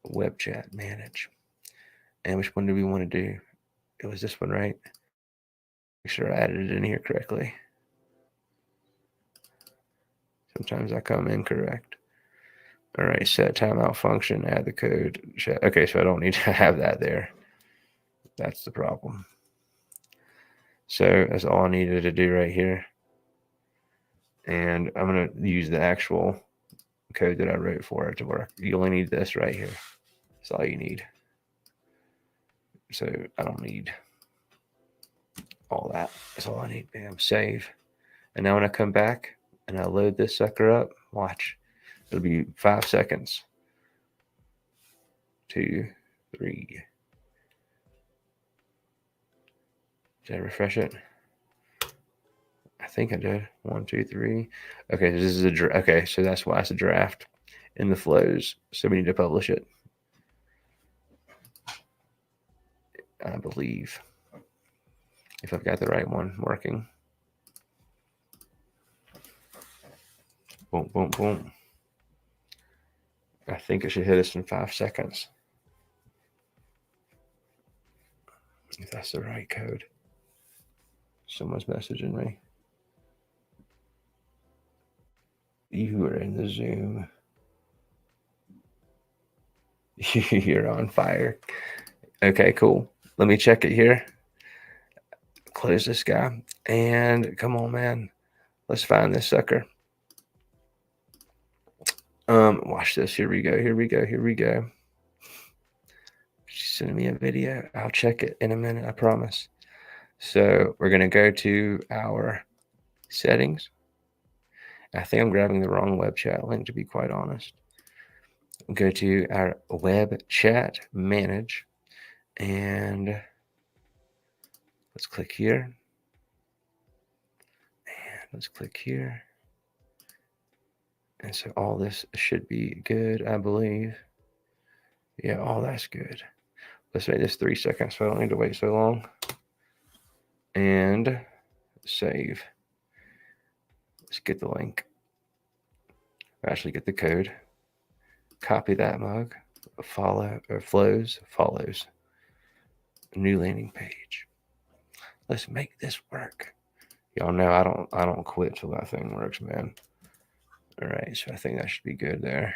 web chat, manage. And which one do we want to do? It was this one, right? Make sure I added it in here correctly. Sometimes I come incorrect. All right, set timeout function, add the code. Okay, so I don't need to have that there. That's the problem. So that's all I needed to do right here. And I'm going to use the actual code that I wrote for it to work. You only need this right here. That's all you need. So I don't need all that. That's all I need. Bam, save. And now when I come back and I load this sucker up, watch. It'll be 5 seconds. 2, 3. Did I refresh it? I think I did 1, 2, 3. Okay, this is a okay, so that's why it's a draft in the flows. So we need to publish it, I believe, if I've got the right one working. Boom, boom, boom. I think it should hit us in 5 seconds. If that's the right code. Someone's messaging me. You are in the Zoom. You're on fire. Okay, cool. Let me check it here. Close this guy. And come on, man. Let's find this sucker. Watch this. Here we go. Here we go. Here we go. She's sending me a video. I'll check it in a minute, I promise. So we're going to go to our settings. I think I'm grabbing the wrong web chat link, to be quite honest. Go to our web chat, manage, and let's click here. And let's click here. And so all this should be good, I believe. Yeah, all that's good. Let's make this 3 seconds so I don't need to wait so long. And save. Let's get the link. Actually get the code. Copy that mug. Follows. New landing page. Let's make this work. Y'all know I don't quit till that thing works, man. All right, so I think that should be good there.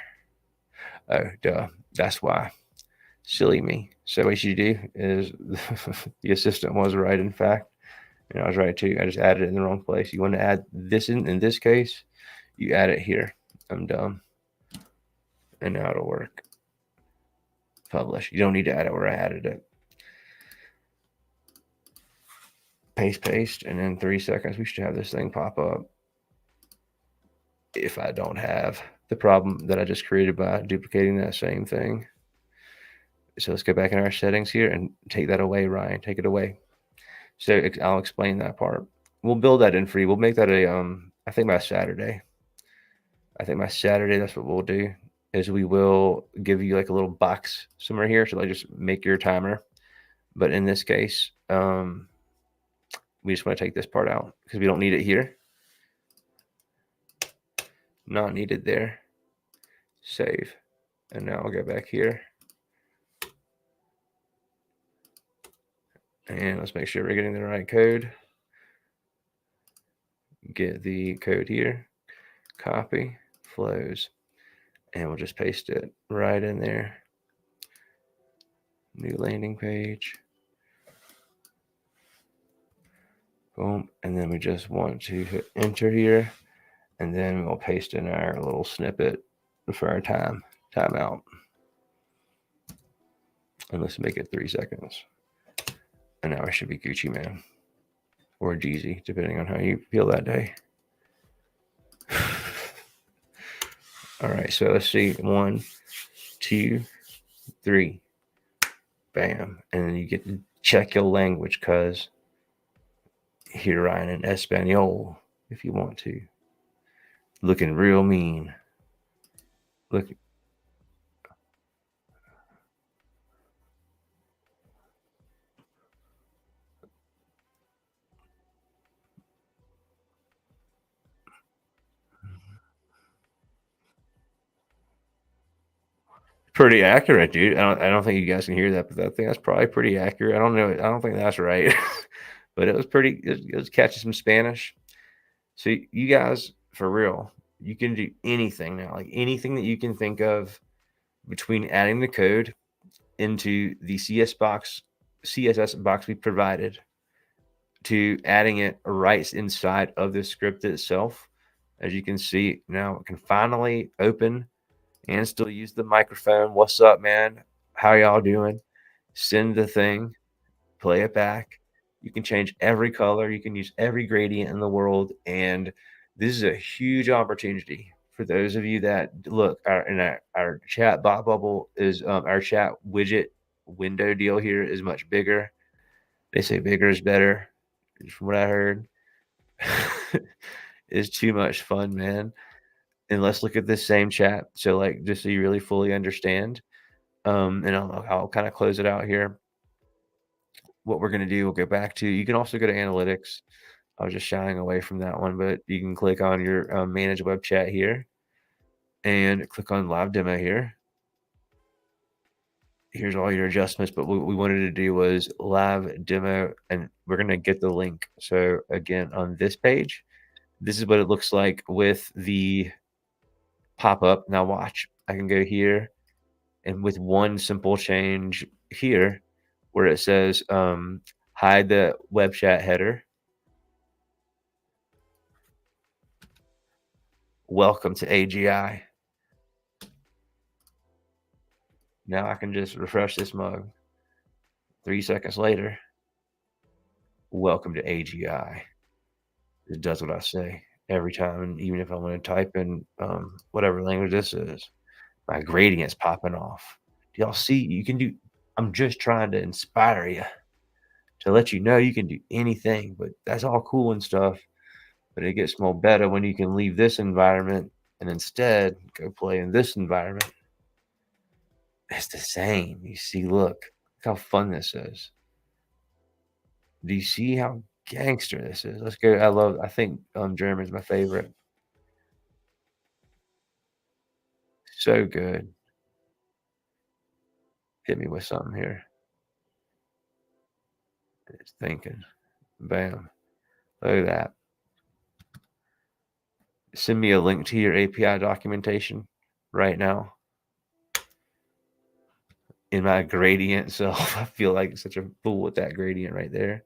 Oh, duh. That's why. Silly me. So what you do is the assistant was right, in fact. And I was right too. I just added it in the wrong place. You want to add this in this case, you add it here. I'm dumb. And now it'll work. Publish. You don't need to add it where I added it. Paste, and in 3 seconds, we should have this thing pop up. If I don't have the problem that I just created by duplicating that same thing. So let's go back in our settings here and take that away, Ryan. Take it away. So I'll explain that part. We'll build that in free. We'll make that a I think by Saturday. That's what we'll do, is we will give you like a little box somewhere here. So like just make your timer. But in this case, we just want to take this part out because we don't need it here. Not needed there. Save. And now I'll go back here. And let's make sure we're getting the right code. Get the code here. Copy. Flows. And we'll just paste it right in there. New landing page. Boom. And then we just want to hit enter here. And then we'll paste in our little snippet for our timeout. And let's make it 3 seconds. And now I should be Gucci Man. Or Jeezy, depending on how you feel that day. All right, so let's see. 1, 2, 3. Bam. And then you get to check your language, cuz here, Ryan, in Espanol, if you want to. Looking real mean. Look. Pretty accurate, dude. I don't think you guys can hear that, but that thing that's probably pretty accurate. I don't know. I don't think that's right. But it was pretty, it was catching some Spanish. So you guys, for real, you can do anything now, like anything that you can think of, between adding the code into the CSS box we provided, to adding it right inside of the script itself. As you can see, now it can finally open and still use the microphone. What's up, man? How y'all doing? Send the thing, play it back. You can change every color. You can use every gradient in the world. And this is a huge opportunity for those of you that look. Our chat bot bubble is our chat widget window deal here is much bigger. They say bigger is better, from what I heard. It's too much fun, man. And let's look at this same chat. So, like, just so you really fully understand, and I'll kind of close it out here. What we're gonna do, we'll go back to. You can also go to analytics. I was just shying away from that one, but you can click on your manage web chat here and click on live demo here. Here's all your adjustments, but what we wanted to do was live demo, and we're gonna get the link. So again, on this page, this is what it looks like with the pop up. Now watch, I can go here and with one simple change here where it says hide the web chat header, welcome to AGI. Now I can just refresh this mug. 3 seconds later, welcome to AGI. It does what I say every time, and even if I want to type in whatever language this is, my gradient's popping off. Do y'all see? You can do. I'm just trying to inspire you to let you know you can do anything, but that's all cool and stuff. But it gets more better when you can leave this environment and instead go play in this environment. It's the same. You see, look how fun this is. Do you see how gangster this is? Let's go. I think German's my favorite. So good. Hit me with something here. It's thinking. Bam. Look at that. Send me a link to your API documentation right now. In my gradient self, I feel like such a fool with that gradient right there.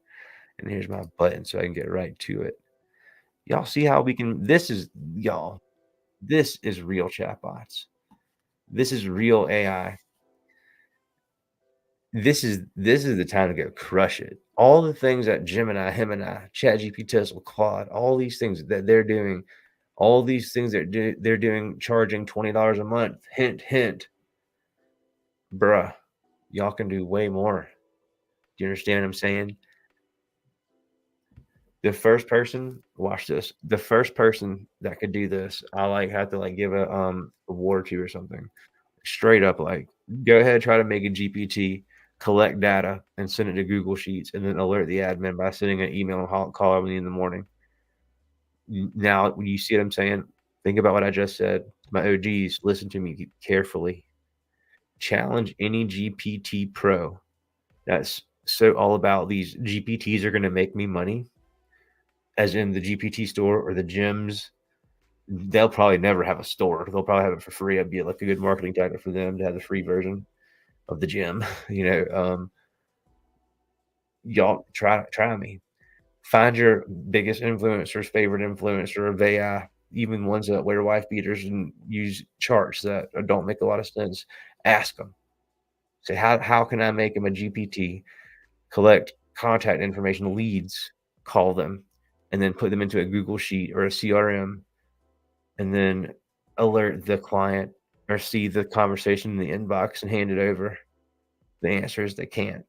And here's my button so I can get right to it. Y'all see how we can this is y'all, this is real chatbots. This is real AI. This is the time to go crush it. All the things that Gemini, Gemini, ChatGPT, Tesla, Claude, all these things that they're doing, all these things they're doing, charging $20 a month. Hint, hint, bruh, y'all can do way more. Do you understand what I'm saying? The first person, watch this. The first person that could do this, I like have to like give a award to or something. Straight up, like go ahead, try to make a GPT, collect data, and send it to Google Sheets, and then alert the admin by sending an email and call everybody in the morning. Now, when you see what I'm saying, think about what I just said. My OGs, listen to me carefully. Challenge any GPT pro that's so all about these GPTs are going to make me money, as in the GPT store or the gems. They'll probably never have a store. They'll probably have it for free. I'd be like a good marketing tactic for them to have the free version of the gym. You know, y'all try me. Find your biggest influencers, favorite influencer of AI, even ones that wear wife beaters and use charts that don't make a lot of sense. Ask them. Say, how can I make them a GPT? Collect contact information, leads, call them, and then put them into a Google Sheet or a CRM, and then alert the client or see the conversation in the inbox and hand it over. The answer is they can't.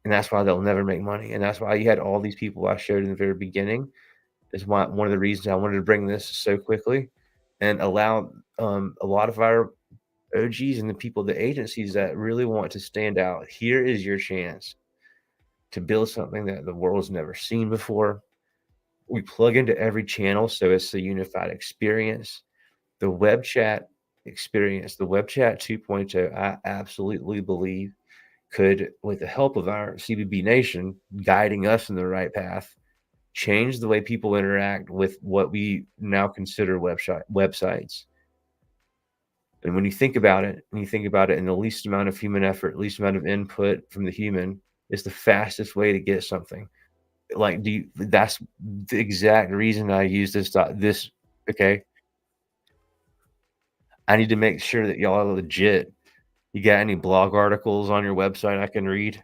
And that's why they'll never make money. And that's why you had all these people I showed in the very beginning. Is why one of the reasons I wanted to bring this so quickly and allow a lot of our OGs and the people, the agencies that really want to stand out. Here is your chance to build something that the world's never seen before. We plug into every channel, so it's a unified experience. The web chat experience, the web chat 2.0, I absolutely believe could, with the help of our CBB Nation guiding us in the right path, change the way people interact with what we now consider websites. And when you think about it, in the least amount of human effort, least amount of input from the human, is the fastest way to get something. Like, that's the exact reason I use this. Okay, I need to make sure that y'all are legit. You got any blog articles on your website I can read?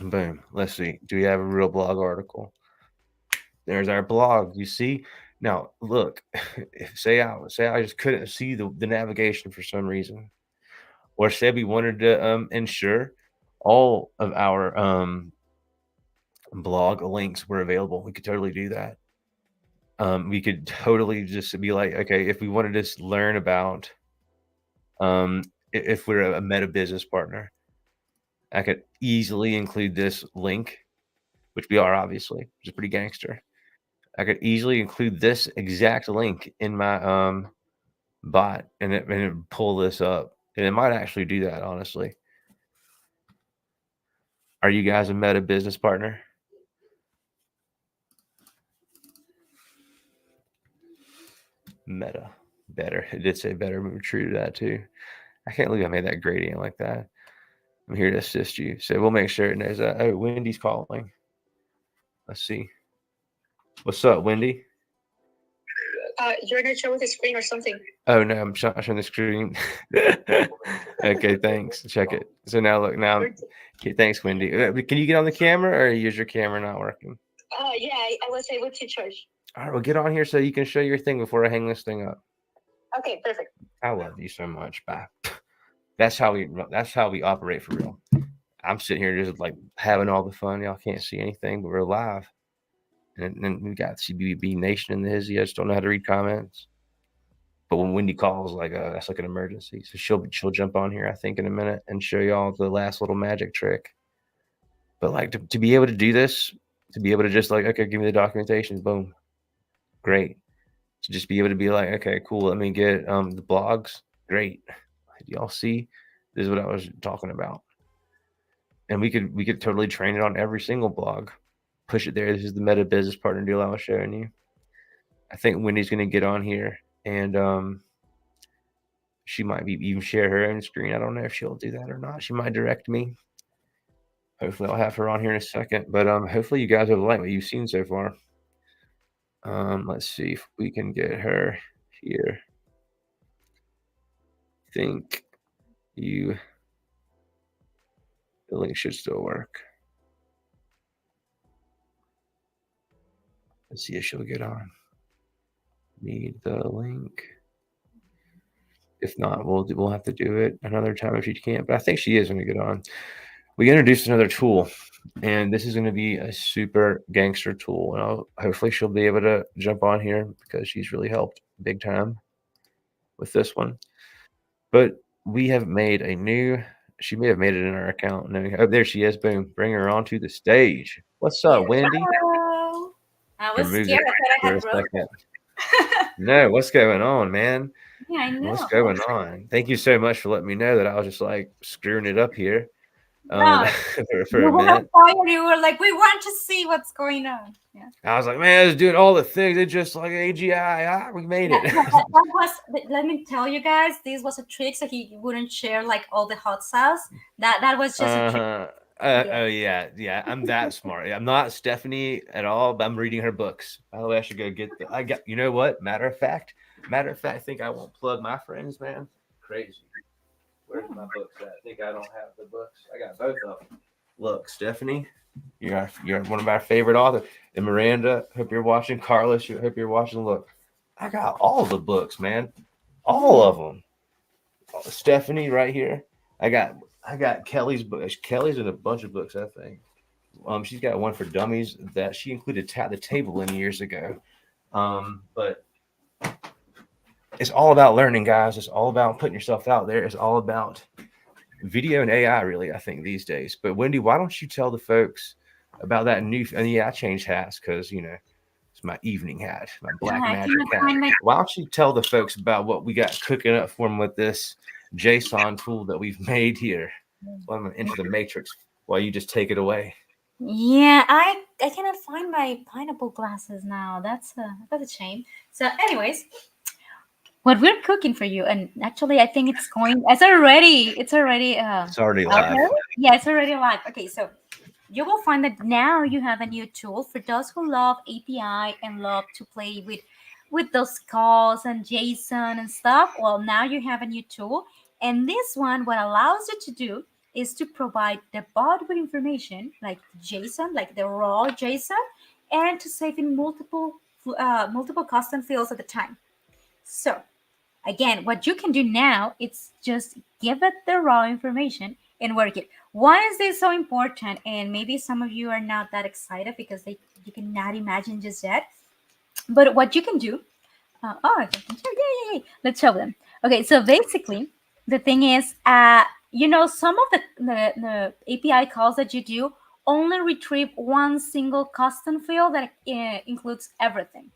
Boom. Let's see. Do we have a real blog article? There's our blog. You see, Now, look, say I just couldn't see the navigation for some reason, or say we wanted to ensure all of our blog links were available. We could totally do that. We could totally just be like, okay, if we wanted to learn about if we're a meta business partner, I could easily include this link, which we are obviously, which is pretty gangster. I could easily include this exact link in my bot, and it would pull this up, and it might actually do that. Honestly, are you guys a meta business partner? Meta, better. It did say better, but we're true to that too. I can't believe I made that gradient like that. I'm here to assist you, so we'll make sure it knows that. Oh, Wendy's calling. Let's see. What's up, Wendy? You're gonna show with the screen or something. Oh no, I'm showing the screen. Okay, thanks. Check it. So now look, now. Okay, thanks, Wendy. Can you get on the camera, or is your camera not working? Yeah, I was able to charge. All right, well, get on here so you can show your thing before I hang this thing up. Okay, perfect. I love you so much. Bye. That's how we operate for real. I'm sitting here just like having all the fun. Y'all can't see anything, but we're live. And then we got CBB Nation in the hizzy. I just don't know how to read comments. But when Wendy calls, like that's like an emergency. So she'll jump on here, I think, in a minute and show y'all the last little magic trick. But like to be able to do this, to be able to just like, okay, give me the documentation, boom, great. To just be able to be like, okay, cool, let me get the blogs, great. Do y'all see? This is what I was talking about. And we could totally train it on every single blog. Push it there. This is the meta business partner deal I was showing you. I think Wendy's gonna get on here and she might be even share her own screen. I don't know if she'll do that or not. She might direct me. Hopefully I'll have her on here in a second. But hopefully you guys have liked what you've seen so far. Let's see if we can get her here. Think you the link should still work. Let's see if she'll get on. Need the link. If not, we'll have to do it another time if she can't. But I think she is going to get on. We introduced another tool, and this is going to be a super gangster tool. And hopefully she'll be able to jump on here because she's really helped big time with this one. But we have made a new. She may have made it in our account. No, oh, there she is. Boom! Bring her onto the stage. What's up, Wendy? Hello. I was Remove scared. it I for thought I a had broken. second. No, what's going on, man? Yeah, I know. What's going on? Thank you so much for letting me know that I was just like screwing it up here No, for you a were on minute. fire. You were like, we want to see what's going on. Yeah. I was like, man, I was doing all the things. It just like AGI. We made Yeah, it. no, that was. Let me tell you guys, this was a trick, so he wouldn't share like all the hot sauce. That was just a trick. Uh-huh. Yeah. Oh yeah. I'm that smart. I'm not Stephanie at all, but I'm reading her books. By the way, I should go get the. I got. You know what? Matter of fact, I think I won't plug my friends, man. Crazy. Where's my books at? I think I don't have the books. I got both of them. Look, Stephanie, you're one of our favorite authors. And Miranda, hope you're watching. Carlos, hope you're watching. Look, I got all the books, man. All of them. Stephanie, right here. I got Kelly's books. Kelly's in a bunch of books, I think. She's got one for dummies that she included the table in years ago. But it's all about learning, guys. It's all about putting yourself out there. It's all about video and AI, really, I think, these days. But Wendy, why don't you tell the folks about that new? And yeah, I changed hats because it's my evening hat, my black I magic cannot hat. find my. Why don't you tell the folks about what we got cooking up for them with this JSON tool that we've made here? So I'm gonna enter the matrix while you just take it away. Yeah, I cannot find my pineapple glasses now. That's a shame. So, anyways, what we're cooking for you, and actually, I think it's already It's already out live. there. Yeah, it's already live. Okay, so you will find that now you have a new tool for those who love API and love to play with those calls and JSON and stuff. Well, now you have a new tool, and this one, what allows you to do is to provide the bot with information like JSON, like the raw JSON, and to save in multiple multiple custom fields at the time. So again, what you can do now is just give it the raw information and work it. Why is this so important? And maybe some of you are not that excited because you cannot imagine just yet. But what you can do, okay, yay. Let's show them. Okay, so basically, the thing is, some of the API calls that you do only retrieve one single custom field that includes everything.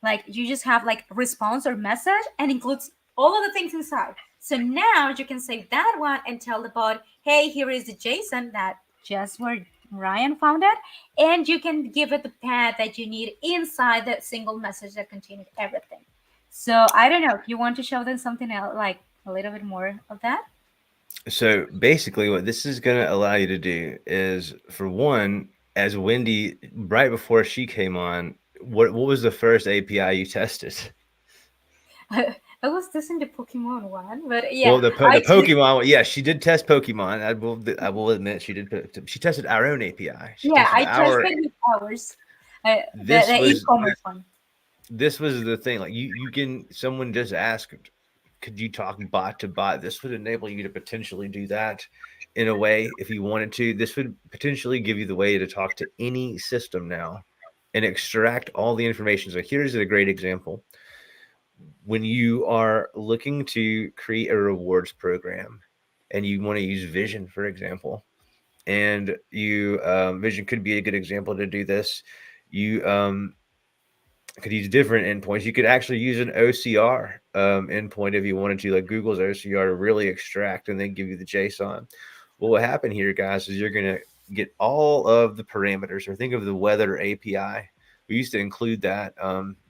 Like you just have like response or message and includes all of the things inside. So now you can save that one and tell the bot, hey, here is the JSON that just where Ryan found it, and you can give it the path that you need inside that single message that contains everything. So I don't know if you want to show them something else, like a little bit more of that. So basically, what this is going to allow you to do is, for one, as Wendy, right before she came on, what was the first API you tested? I was testing the Pokemon one, but yeah, Well, the Pokemon one, yeah, she did test Pokemon. I will admit she did. She tested our own API. She yeah, tested I our. tested with ours, This the was e-commerce one. this was the thing. Like you can someone just asked, could you talk bot to bot? This would enable you to potentially do that in a way if you wanted to. This would potentially give you the way to talk to any system now and extract all the information. So here's a great example. When you are looking to create a rewards program and you want to use Vision, for example, and you Vision could be a good example to do this. You could use different endpoints. You could actually use an OCR endpoint if you wanted to, like Google's OCR, to really extract and then give you the JSON. Well, what happened here, guys, is you're going to get all of the parameters, or think of the weather API. We used to include that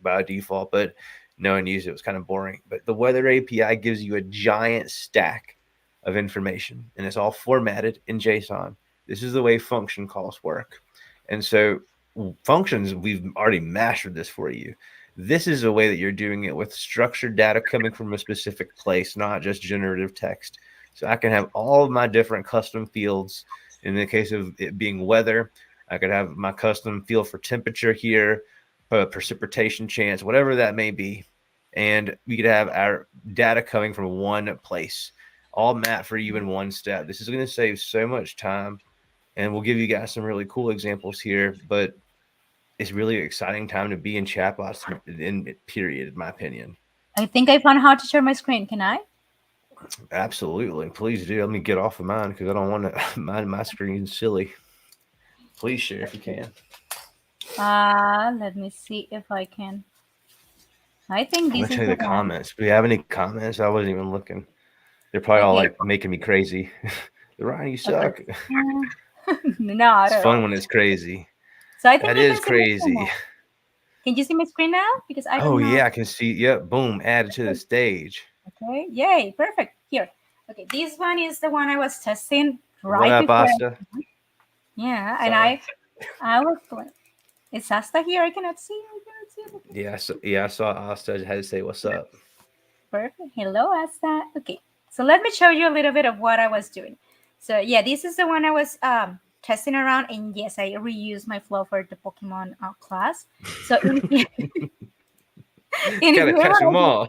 by default, but no one used it. It was kind of boring. But the weather API gives you a giant stack of information, and it's all formatted in JSON. This is the way function calls work. And so functions, we've already mastered this for you. This is a way that you're doing it with structured data coming from a specific place, not just generative text. So I can have all of my different custom fields. In the case of it being weather, I could have my custom field for temperature here, precipitation chance, whatever that may be. And we could have our data coming from one place, all mapped for you in one step. This is going to save so much time, and we'll give you guys some really cool examples here. But it's really exciting time to be in chatbots, in period, in my opinion. I think I found how to share my screen. Can I? Absolutely. Please do. Let me get off of mine because I don't want to. My screen's silly. Please share if you can. Let me see if I can. I think I'm this gonna is tell you the the one. comments. Do we have any comments? I wasn't even looking. They're probably all Okay. like making me crazy. Ryan, you Okay. suck. No, not It's at fun all. when it's crazy. So I think That you is can see my screen crazy. now. Can you see my screen now? Because I don't Oh know. yeah, I can see. Yep, boom, added to the stage. Okay. Yay. Perfect. Here. Okay. This one is the one I was testing What right up, before. Asta? Yeah. And Sorry. I was going. Is Asta here? I cannot see. I cannot see. Okay. Yeah, I saw Asta. I had to say what's up. Perfect. Hello, Asta. Okay. So let me show you a little bit of what I was doing. So yeah, this is the one I was testing around, and yes, I reused my flow for the Pokemon class. So in here, in Gotta here catch what I them did, all.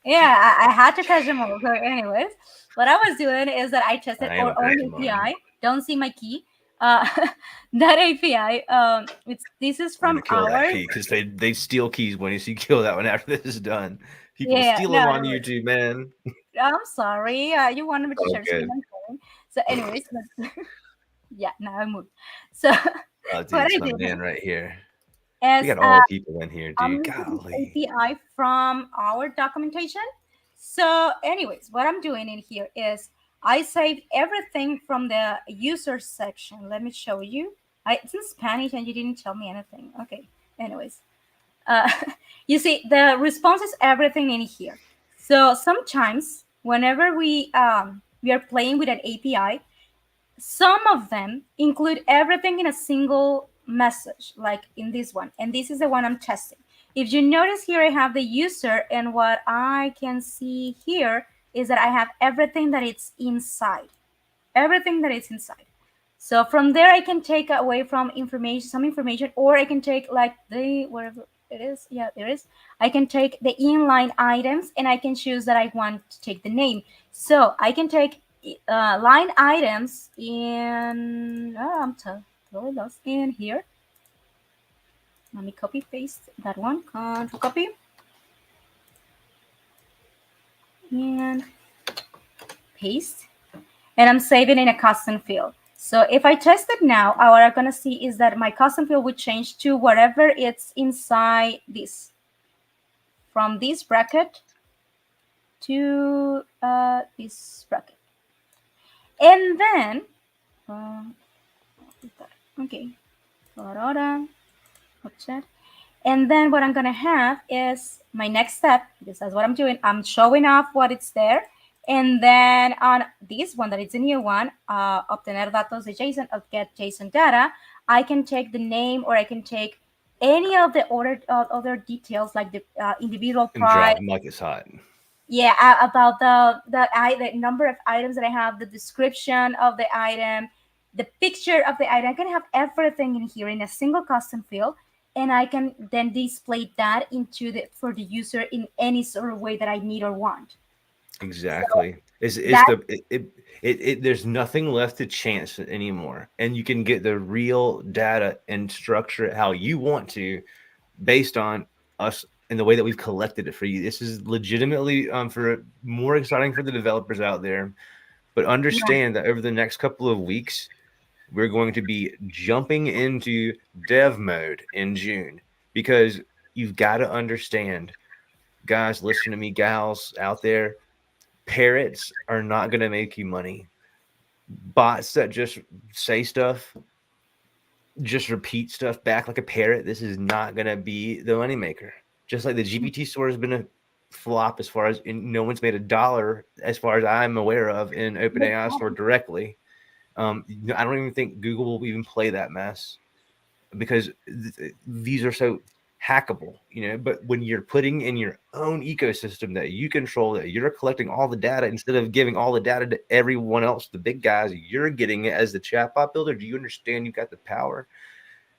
yeah, I had to catch them all. So anyways, what I was doing is that I tested I am a our own Pokemon. API. Don't see my key. Uh, that API. This is I'm gonna from kill that ours. key because they steal keys when you kill that one after this is done. People Yeah. steal them No, on no, YouTube, man. I'm sorry. You wanted me to Oh, share screen. good. I'm sorry. So anyways, yeah, now I moved. So Oh, what dude, it's I my did man right here. We is got all the people in here, I'm dude. using this Golly. API from our documentation. So, anyways, what I'm doing in here is I saved everything from the user section. Let me show you. It's in Spanish and you didn't tell me anything. Okay. Anyways, uh, you see, the response is everything in here. So sometimes, whenever we are playing with an API, some of them include everything in a single message, like in this one. And this is the one I'm testing. If you notice here, I have the user, and what I can see here is that I have everything that it's inside. Everything that is inside. So from there, I can take away from information, some information, or I can take like the whatever. it is. Yeah, there is. I can take the inline items and I can choose that I want to take the name. So I can take line items in. Oh, I'm totally lost in here. Let me copy paste that one. Control copy and paste. And I'm saving in a custom field. So if I test it now, what I'm gonna see is that my custom field would change to whatever it's inside this, from this bracket to this bracket. And then, uh, okay, Webchat. And then what I'm gonna have is my next step, because that's what I'm doing. I'm showing off what it's there. And then on this one, that it's a new one, obtener datos de JSON, of get JSON data, I can take the name or I can take any of the other details like the individual And drop price. them like it's hot. Yeah, about the number of items that I have, the description of the item, the picture of the item. I can have everything in here in a single custom field, and I can then display that into the for the user in any sort of way that I need or want. So Exactly. It's that there's nothing left to chance anymore. And you can get the real data and structure it how you want to based on us and the way that we've collected it for you. This is legitimately for more exciting for the developers out there. But yeah, understand that over the next couple of weeks, we're going to be jumping into dev mode in June because you've got to understand, guys, listen to me, gals out there, parrots are not going to make you money. Bots that just say stuff, just repeat stuff back like a parrot, this is not going to be the moneymaker. Just like the GPT store has been a flop as far as no one's made $1 as far as I'm aware of in OpenAI store directly. I don't even think Google will even play that mess because these are so hackable, but when you're putting in your own ecosystem that you control, that you're collecting all the data instead of giving all the data to everyone else, the big guys, you're getting it as the chatbot builder. Do you understand you've got the power?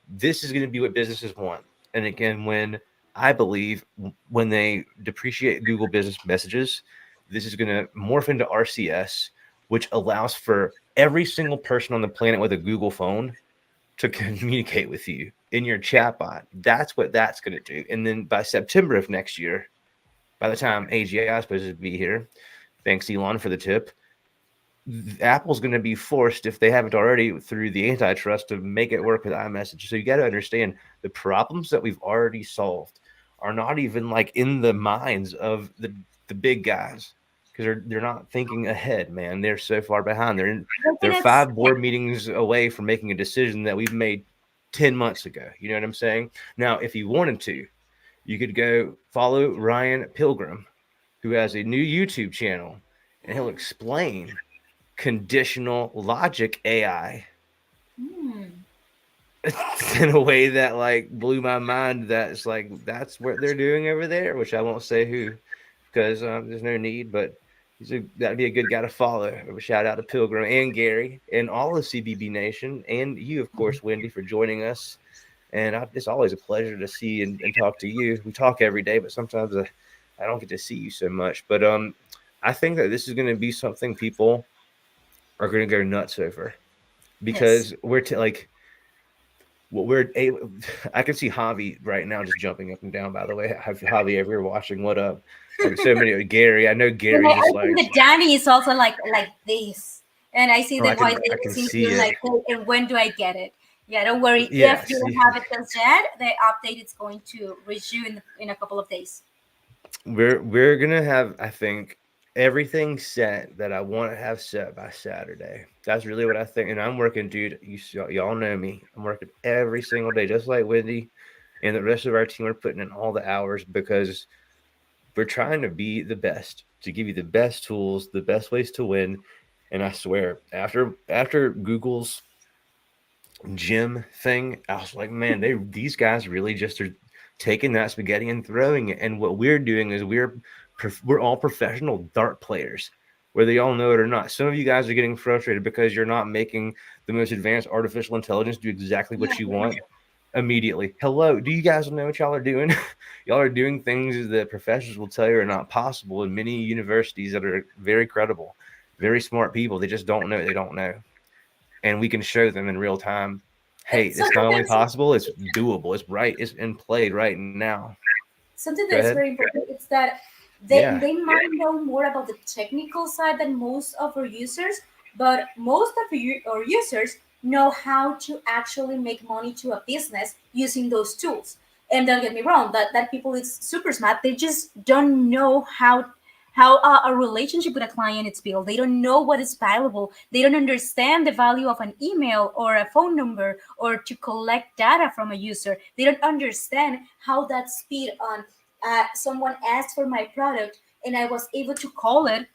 This is going to be what businesses want. And again, I believe when they depreciate Google business messages, this is going to morph into RCS, which allows for every single person on the planet with a Google phone to communicate with you in your chatbot. That's what that's going to do. And then by September of next year, by the time AGI is supposed to be here, thanks Elon for the tip, Apple's going to be forced, if they haven't already, through the antitrust to make it work with iMessage. So you got to understand the problems that we've already solved are not even like in the minds of the big guys because they're not thinking ahead, man. They're so far behind. They're it's 5 board meetings away from making a decision that we've made 10 months ago. You know what I'm saying? Now, if you wanted to, you could go follow Ryan Pilgrim, who has a new YouTube channel, and he'll explain conditional logic AI in a way that like blew my mind. That's like that's what they're doing over there, which I won't say who because there's no need, but that'd be a good guy to follow. A shout out to Pilgrim and Gary and all of CBB Nation and you, of course, Wendy, for joining us. And it's always a pleasure to see and talk to you. We talk every day, but sometimes I don't get to see you so much. But I think that this is going to be something people are going to go nuts over yes. because we're like what we're able. I can see Javi right now just jumping up and down. By the way, have Javi ever watching? What up? Like so many Gary. I know And Gary's just I think like, that Danny is also like this, and I see oh, the voice I can in see here it. like, hey, and when do I get it? Yeah, don't worry. Yeah, If you don't see, have it just yet, the update is going to reach you in a couple of days. we're gonna have, I think, everything set that I want to have set by Saturday. That's really what I think. And I'm working, dude. Y'all know me. I'm working every single day, just like Wendy and the rest of our team are putting in all the hours because we're trying to be the best, to give you the best tools, the best ways to win. And I swear, after Google's gym thing, I was like, man, these guys really just are taking that spaghetti and throwing it. And what we're doing is we're all professional dart players, whether y'all know it or not. Some of you guys are getting frustrated because you're not making the most advanced artificial intelligence do exactly what you want. immediately. Hello, do you guys know what y'all are doing? Y'all are doing things that professors will tell you are not possible in many universities that are very credible, very smart people. They just don't know what they don't know. And we can show them in real time, hey, it's Something not only that's possible, it's doable. It's right. It's in play right now. something Go that is ahead. very important is that Yeah. they might know more about the technical side than most of our users, but most of our users know how to actually make money to a business using those tools. And don't get me wrong, that people is super smart. They just don't know how a relationship with a client is built. They don't know what is valuable. They don't understand the value of an email or a phone number or to collect data from a user. They don't understand how that speed on someone asked for my product and I was able to call it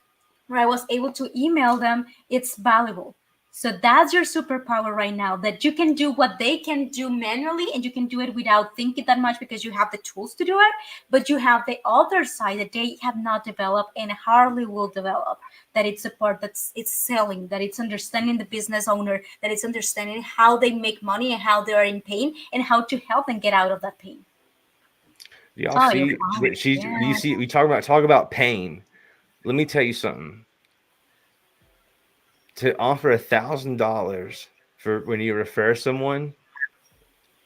or I was able to email them. It's valuable. So that's your superpower right now, that you can do what they can do manually and you can do it without thinking that much because you have the tools to do it. But you have the other side that they have not developed and hardly will develop. That it's a part that's it's selling, that it's understanding the business owner, that it's understanding how they make money and how they are in pain and how to help them get out of that pain. Y'all Oh, you're see, fine. she's, Yeah. you see, we talk about pain. Let me tell you something. To offer $1,000 for when you refer someone,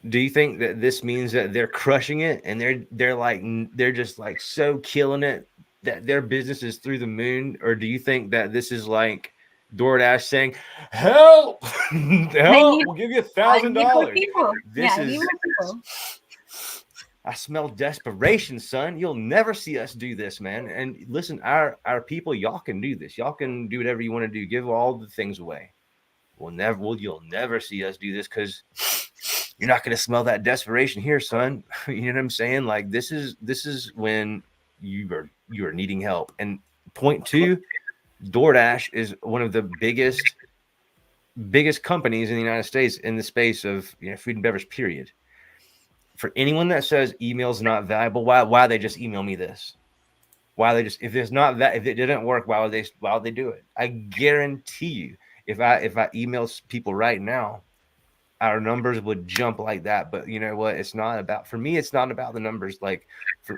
do you think that this means that they're crushing it and they're like they're just like so killing it that their business is through the moon, or do you think that this is like DoorDash saying, "Help, I help, need we'll give you a I thousand need more dollars"? people. Yeah, This I need is, more people. I smell desperation, son. You'll never see us do this, man. And listen, our people, y'all can do this. Y'all can do whatever you want to do. Give all the things away. You'll never see us do this because you're not going to smell that desperation here, son. You know what I'm saying? Like this is when you are needing help. And point two, DoorDash is one of the biggest companies in the United States in the space of food and beverage. Period. For anyone that says email's not valuable, why they just email me this? Why they just, if it's not that, if it didn't work, why would they do it? I guarantee you, if I email people right now, our numbers would jump like that. But you know what? It's not about, for me, it's not about the numbers. Like,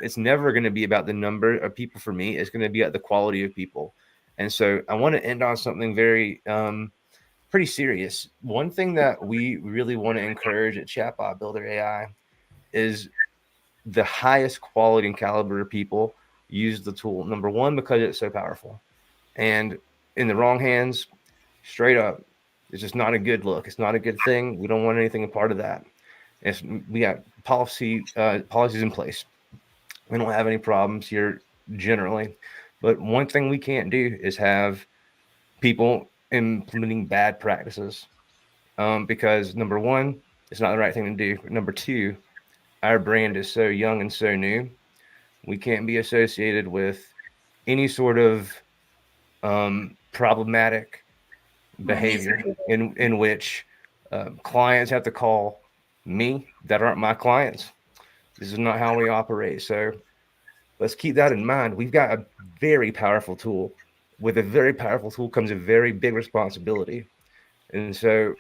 it's never going to be about the number of people for me. It's going to be at the quality of people. And so I want to end on something very pretty serious. One thing that we really want to encourage at Chatbot Builder AI is the highest quality and caliber of people use the tool. Number one, because it's so powerful. And in the wrong hands, straight up, it's just not a good look. It's not a good thing. We don't want anything a part of that. We got policies in place. We don't have any problems here generally. But one thing we can't do is have people implementing bad practices, because number one, it's not the right thing to do. But number two, our brand is so young and so new, we can't be associated with any sort of problematic behavior Misbehavior. in which clients have to call me that aren't my clients. This is not how we operate. So let's keep that in mind. We've got a very powerful tool. With a very powerful tool comes a very big responsibility. And so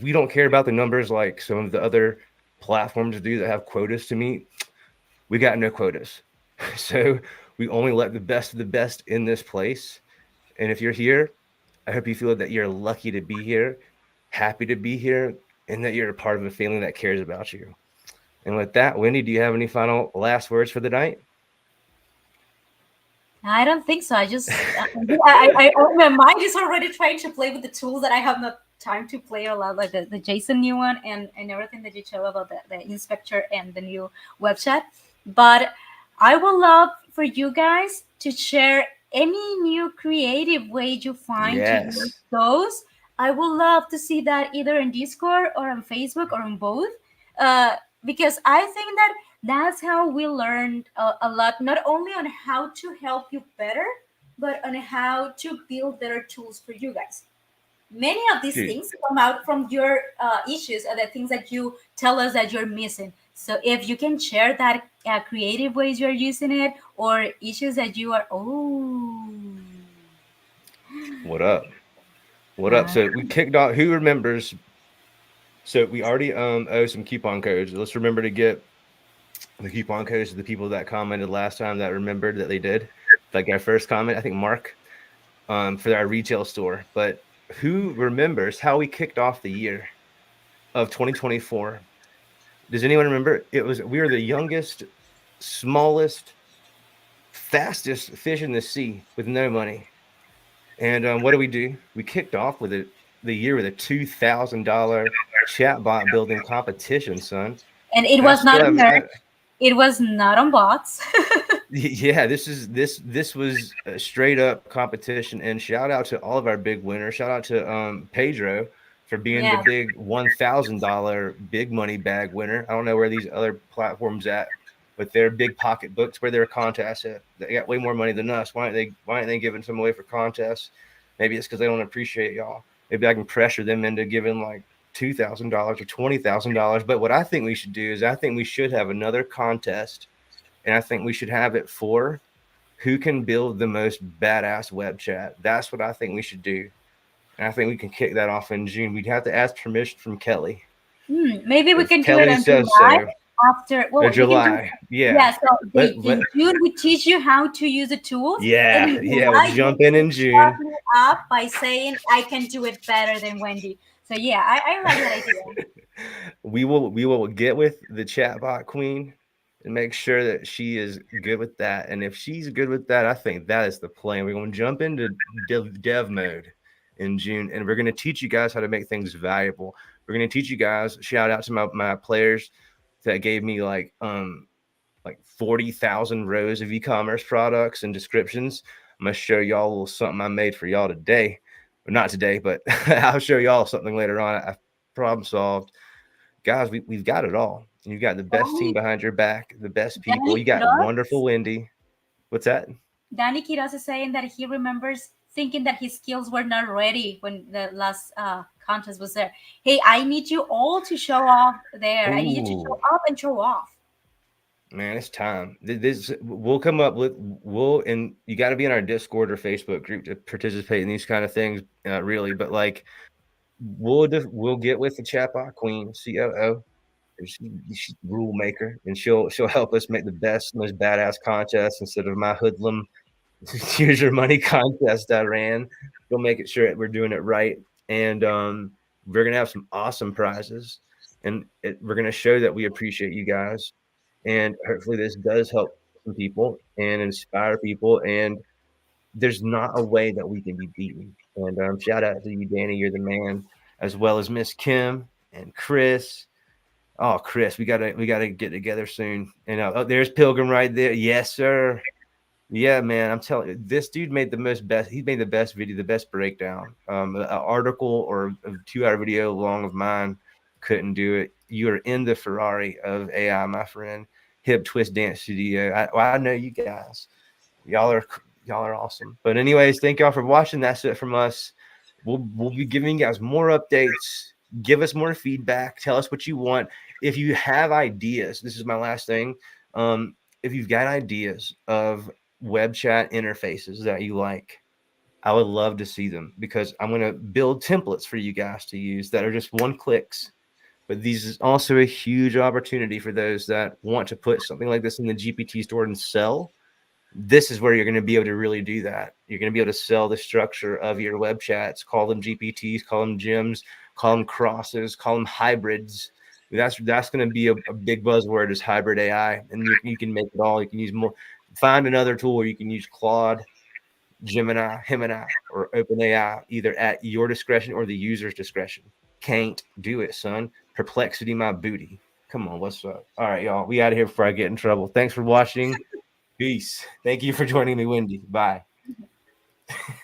we don't care about the numbers like some of the other platforms do that have quotas to meet. We got no quotas. So we only let the best of the best in this place. And if you're here, I hope you feel that you're lucky to be here, happy to be here, and that you're a part of a family that cares about you. And with that, Wendy, do you have any final last words for the night? I don't think so. My mind is already trying to play with the tools that I have not time to play a lot, like the JSON new one and everything that you show about the inspector and the new Webchat. But I would love for you guys to share any new creative way you find to use Yes. those. I would love to see that either in Discord or on Facebook or on both. Uh, because I think that that's how we learned a lot, not only on how to help you better, but on how to build better tools for you guys. Many of these Dude, things come out from your issues and the things that you tell us that you're missing. So if you can share that creative ways you're using it or issues that you are, oh, what up? What up? uh, So we kicked off. Who remembers So we already owe some coupon codes. Let's remember to get the coupon codes to the people that commented last time that remembered that they did. Like our first comment, I think Mark, for our retail store. But who remembers how we kicked off the year of 2024? Does anyone remember? It was we were the youngest, smallest, fastest fish in the sea with no money. And what do? We kicked off with the year with a $2,000 chatbot building competition, son. And it And I was not still on have Earth. It was not on bots. yeah, this was a straight up competition. And shout out to all of our big winners. Shout out to Pedro for being the Yeah. big $1,000 big money bag winner. I don't know where these other platforms at, but they're big pocketbooks where their contests at. They got way more money than us. Why aren't they giving some away for contests? Maybe it's because they don't appreciate y'all. Maybe I can pressure them into giving like $2,000 or $20,000. But what I think we should do is I think we should have another contest, and I think we should have it for who can build the most badass web chat. That's what I think we should do. And I think we can kick that off in June. We'd have to ask permission from Kelly. Maybe we If can do it Kelly in says July so, after. or Well, we can do. July. Yeah. Yeah, so Let in June we teach you how to use the tools, and yeah, in yeah, we'll July you jump in start June. me up by saying I can do it better than Wendy. So yeah, I like that idea. We will get with the chatbot queen and make sure that she is good with that. And if she's good with that, I think that is the plan. We're going to jump into dev mode in June, and we're going to teach you guys how to make things valuable. We're going to teach you guys. Shout out to my players that gave me like 40,000 rows of e-commerce products and descriptions. I'm gonna show y'all a little something I made for y'all today. Or not today, but I'll show y'all something later on. I problem solved. Guys, we've got it all. You've got the best team Danny, behind your back, the best people. Danny You got wonderful Quiroz, Wendy. What's that? Danny Quiroz is saying that he remembers thinking that his skills were not ready when the last contest was there. Hey, I need you all to show off there. I need you to show Ooh, up and show off. man, it's time. This we'll come up with and you got to be in our Discord or Facebook group to participate in these kind of things, really. But like, we'll get with the chatbot queen, COO. She's rule maker, and she'll help us make the best, most badass contest instead of my hoodlum use your money contest I ran. She'll make it sure that we're doing it right, and we're gonna have some awesome prizes, and we're gonna show that we appreciate you guys, and hopefully this does help some people and inspire people, and there's not a way that we can be beaten. And shout out to you, Danny, you're the man, as well as Miss Kim and Chris. Oh, Chris, we gotta get together soon. And oh, there's Pilgrim right there. Yes, sir. Yeah, man. I'm telling you, this dude made the most best. He made the best video, the best breakdown. An article or a 2 hour video long of mine couldn't do it. You are in the Ferrari of AI, my friend. Hip Twist Dance Studio. I know you guys. Y'all are y'all are awesome. But anyways, thank y'all for watching. That's it from us. We'll be giving you guys more updates. Give us more feedback. Tell us what you want. If you have ideas, this is my last thing. If you've got ideas of web chat interfaces that you like, I would love to see them, because I'm going to build templates for you guys to use that are just one clicks. But these is also a huge opportunity for those that want to put something like this in the GPT store and sell. This is where you're going to be able to really do that. You're going to be able to sell the structure of your web chats, call them GPTs, call them gems, call them crosses, call them hybrids. That's going to be a big buzzword, is hybrid AI, and you can make it all. You can use more. Find another tool where you can use Claude, Gemini, Gemini, or OpenAI, either at your discretion or the user's discretion. Can't do it, son. Perplexity, my booty. Come on, what's up? All right, y'all. We out of here before I get in trouble. Thanks for watching. Peace. Thank you for joining me, Wendy. Bye.